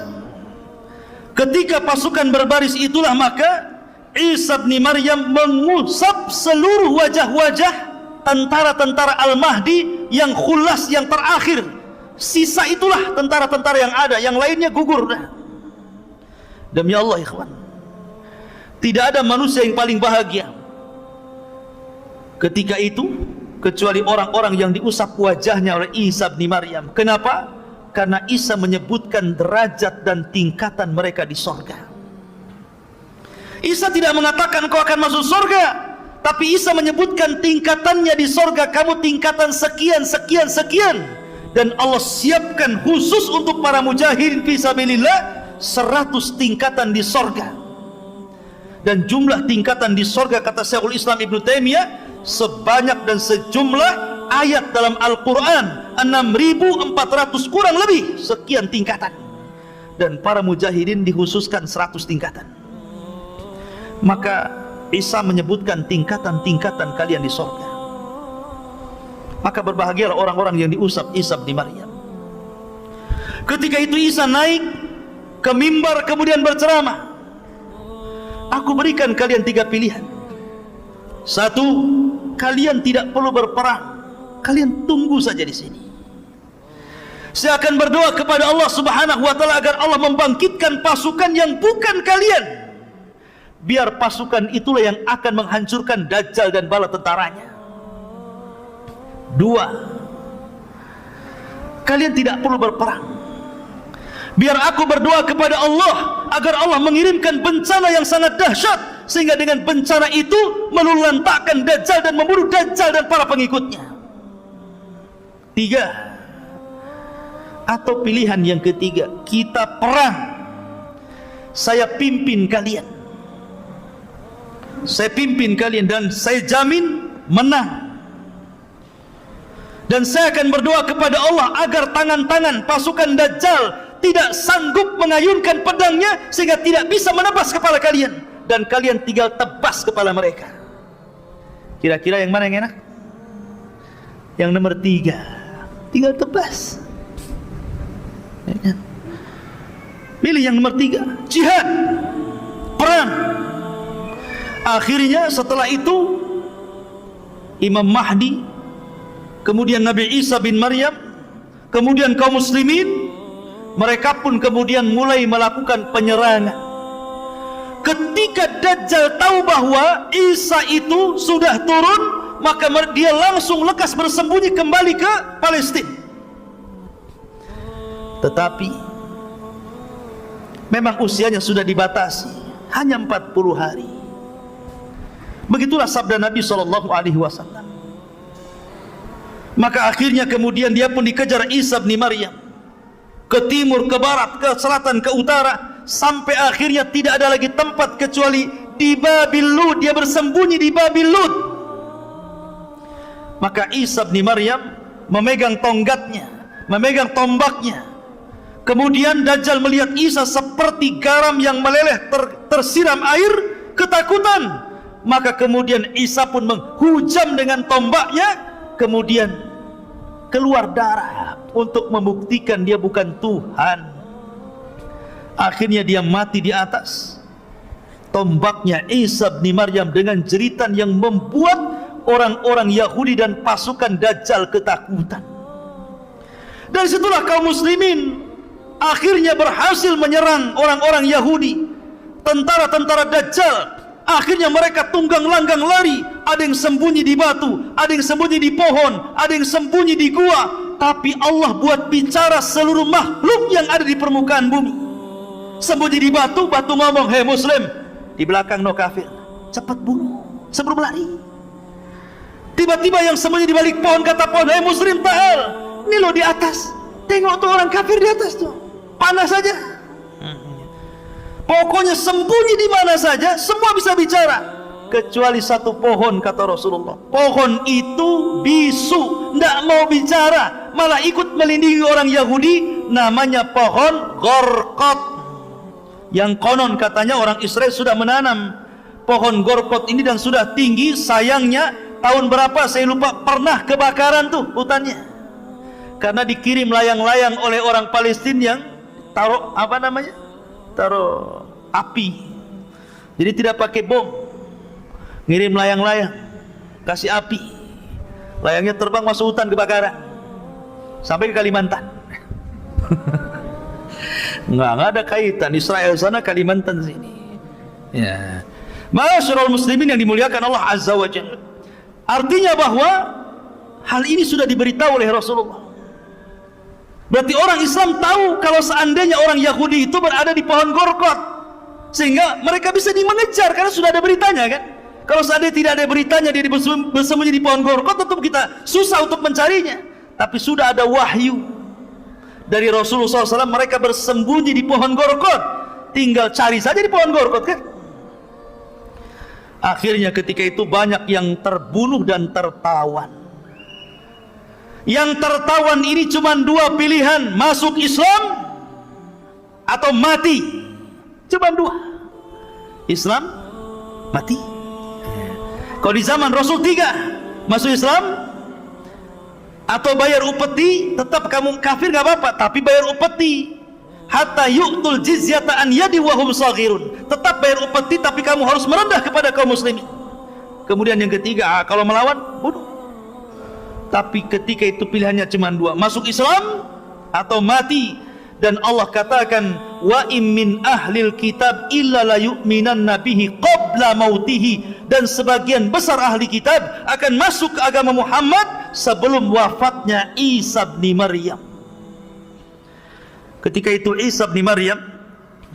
Ketika pasukan berbaris itulah maka Isa bin Maryam mengusap seluruh wajah-wajah tentara-tentara Al-Mahdi yang khulas, yang terakhir. Sisa itulah tentara-tentara yang ada, yang lainnya gugur dah. Demi Allah ikhwan, tidak ada manusia yang paling bahagia ketika itu kecuali orang-orang yang diusap wajahnya oleh Isa bin Maryam. Kenapa? Karena Isa menyebutkan derajat dan tingkatan mereka di sorga. Isa tidak mengatakan kau akan masuk sorga, tapi Isa menyebutkan tingkatannya di sorga. Kamu tingkatan sekian, sekian, sekian. Dan Allah siapkan khusus untuk para mujahidin fisabilillah 100 tingkatan di sorga. Dan jumlah tingkatan di sorga, kata Syekhul Islam Ibnu Taimiyah, sebanyak dan sejumlah ayat dalam Al-Quran, 6.400 kurang lebih sekian tingkatan. Dan para mujahidin dikhususkan 100 tingkatan. Maka Isa menyebutkan tingkatan-tingkatan kalian di sorga. Maka berbahagialah orang-orang yang diusap Isa bin Maryam. Ketika itu Isa naik ke mimbar kemudian berceramah. Aku berikan kalian 3 pilihan. 1, kalian tidak perlu berperang, kalian tunggu saja di sini. Saya akan berdoa kepada Allah Subhanahu wa taala agar Allah membangkitkan pasukan yang bukan kalian. Biar pasukan itulah yang akan menghancurkan Dajjal dan bala tentaranya. 2, kalian tidak perlu berperang. Biar aku berdoa kepada Allah agar Allah mengirimkan bencana yang sangat dahsyat, sehingga dengan bencana itu meluluhlantakkan Dajjal dan membunuh Dajjal dan para pengikutnya. 3, atau pilihan yang ketiga, kita perang. Saya pimpin kalian. Saya pimpin kalian dan saya jamin menang. Dan saya akan berdoa kepada Allah agar tangan-tangan pasukan Dajjal tidak sanggup mengayunkan pedangnya sehingga tidak bisa menebas kepala kalian, dan kalian tinggal tebas kepala mereka. Kira-kira yang mana yang enak? Yang nomor 3, tinggal tebas. Pilih yang nomor 3, jihad, perang. Akhirnya setelah itu Imam Mahdi, kemudian Nabi Isa bin Maryam, kemudian kaum muslimin, mereka pun kemudian mulai melakukan penyerangan. Ketika Dajjal tahu bahwa Isa itu sudah turun, maka dia langsung lekas bersembunyi kembali ke Palestina. Tetapi memang usianya sudah dibatasi, hanya 40 hari. Begitulah sabda Nabi SAW. Maka akhirnya kemudian dia pun dikejar Isa bin Maryam, ke timur, ke barat, ke selatan, ke utara, sampai akhirnya tidak ada lagi tempat kecuali di Babil Lud. Dia bersembunyi di Babil Lud. Maka Isa bin Maryam memegang tonggatnya, memegang tombaknya. Kemudian Dajjal melihat Isa seperti garam yang meleleh tersiram air, ketakutan. Maka kemudian Isa pun menghujam dengan tombaknya, kemudian keluar darah untuk membuktikan dia bukan Tuhan. Akhirnya dia mati di atas tombaknya Isa bin Maryam dengan jeritan yang membuat orang-orang Yahudi dan pasukan Dajjal ketakutan. Dan situlah kaum muslimin akhirnya berhasil menyerang orang-orang Yahudi. Tentara-tentara Dajjal akhirnya mereka tunggang langgang lari. Ada yang sembunyi di batu, ada yang sembunyi di pohon, ada yang sembunyi di gua. Tapi Allah buat bicara seluruh makhluk yang ada di permukaan bumi. Sembunyi di batu, batu ngomong, "Hei muslim, di belakang no kafir, cepat bunuh sebelum lari." Tiba-tiba yang sembunyi di balik pohon kata pohon, "Hei muslim, ta'al, ini lo di atas, tengok tuh orang kafir di atas tuh, panas saja." Pokoknya sembunyi di mana saja, semua bisa bicara, kecuali satu pohon kata Rasulullah. Pohon itu bisu, tidak mau bicara, malah ikut melindungi orang Yahudi. Namanya pohon Gorkot, yang konon katanya orang Israel sudah menanam pohon Gorkot ini dan sudah tinggi. Sayangnya tahun berapa saya lupa, pernah kebakaran tuh hutannya, karena dikirim layang-layang oleh orang Palestina yang taruh taruh api. Jadi tidak pakai bom, ngirim layang-layang, kasih api, layangnya terbang masuk hutan, kebakaran sampai ke Kalimantan. Nggak ada kaitan Israel sana, Kalimantan sini. Ya, ma'asyiral muslimin yang dimuliakan Allah Azza wa Jalla. Artinya bahwa hal ini sudah diberitahu oleh Rasulullah. Berarti orang Islam tahu kalau seandainya orang Yahudi itu berada di pohon Gorkot, sehingga mereka bisa mengejar karena sudah ada beritanya kan. Kalau seandainya tidak ada beritanya, dia bersembunyi di pohon Gorkot, tentu kita susah untuk mencarinya. Tapi sudah ada wahyu dari Rasulullah SAW, mereka bersembunyi di pohon Gorkot, tinggal cari saja di pohon Gorkot kan. Akhirnya ketika itu banyak yang terbunuh dan tertawan. Yang tertawan ini cuma dua pilihan, masuk Islam atau mati. Cuma dua, Islam, mati. Kalau di zaman Rasul tiga, masuk Islam atau bayar upeti. Tetap kamu kafir gak apa-apa, tapi bayar upeti. Hatta yu'tul jizyata an yadi wa hum saghirun. Tetap bayar upeti, tapi kamu harus merendah kepada kaum muslimin. Kemudian yang ketiga, kalau melawan, bunuh. Tapi ketika itu pilihannya cuma dua, masuk Islam atau mati. Dan Allah katakan, wa im min ahlil kitab illa la yu'minanna bihi qabla mautihi. Dan sebagian besar ahli kitab akan masuk ke agama Muhammad sebelum wafatnya Isa bin Maryam. Ketika itu Isa bin Maryam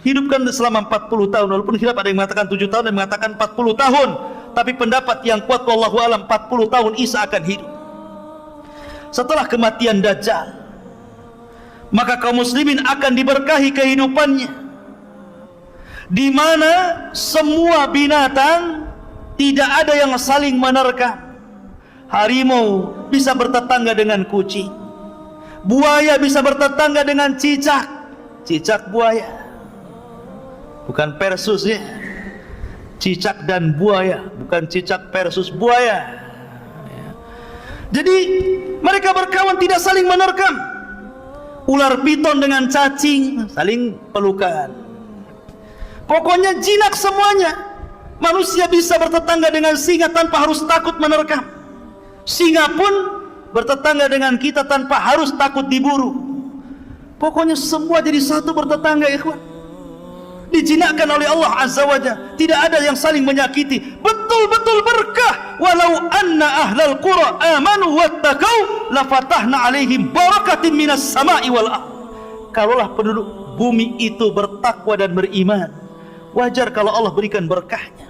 hidupkan selama 40 tahun. Walaupun khilaf, ada yang mengatakan 7 tahun, ada yang mengatakan 40 tahun. Tapi pendapat yang kuat wallahu alam 40 tahun Isa akan hidup. Setelah kematian Dajjal, maka kaum muslimin akan diberkahi kehidupannya, di mana semua binatang tidak ada yang saling menerkam. Harimau bisa bertetangga dengan kucing, buaya bisa bertetangga dengan cicak, cicak buaya, bukan Persus ya, cicak dan buaya, bukan cicak versus buaya. Jadi mereka berkawan tidak saling menerkam. Ular piton dengan cacing saling pelukan. Pokoknya jinak semuanya. Manusia bisa bertetangga dengan singa tanpa harus takut menerkam. Singa pun bertetangga dengan kita tanpa harus takut diburu. Pokoknya semua jadi satu bertetangga, ikhwan. Dijinakkan oleh Allah Azza wa Jalla. Tidak ada yang saling menyakiti. Betul-betul berkah. Walau anna ahlal qura amanu wattaqau lafatahna alaihim barakatin minas sama'i wal ardh. Kalaulah penduduk bumi itu bertakwa dan beriman, wajar kalau Allah berikan berkahnya.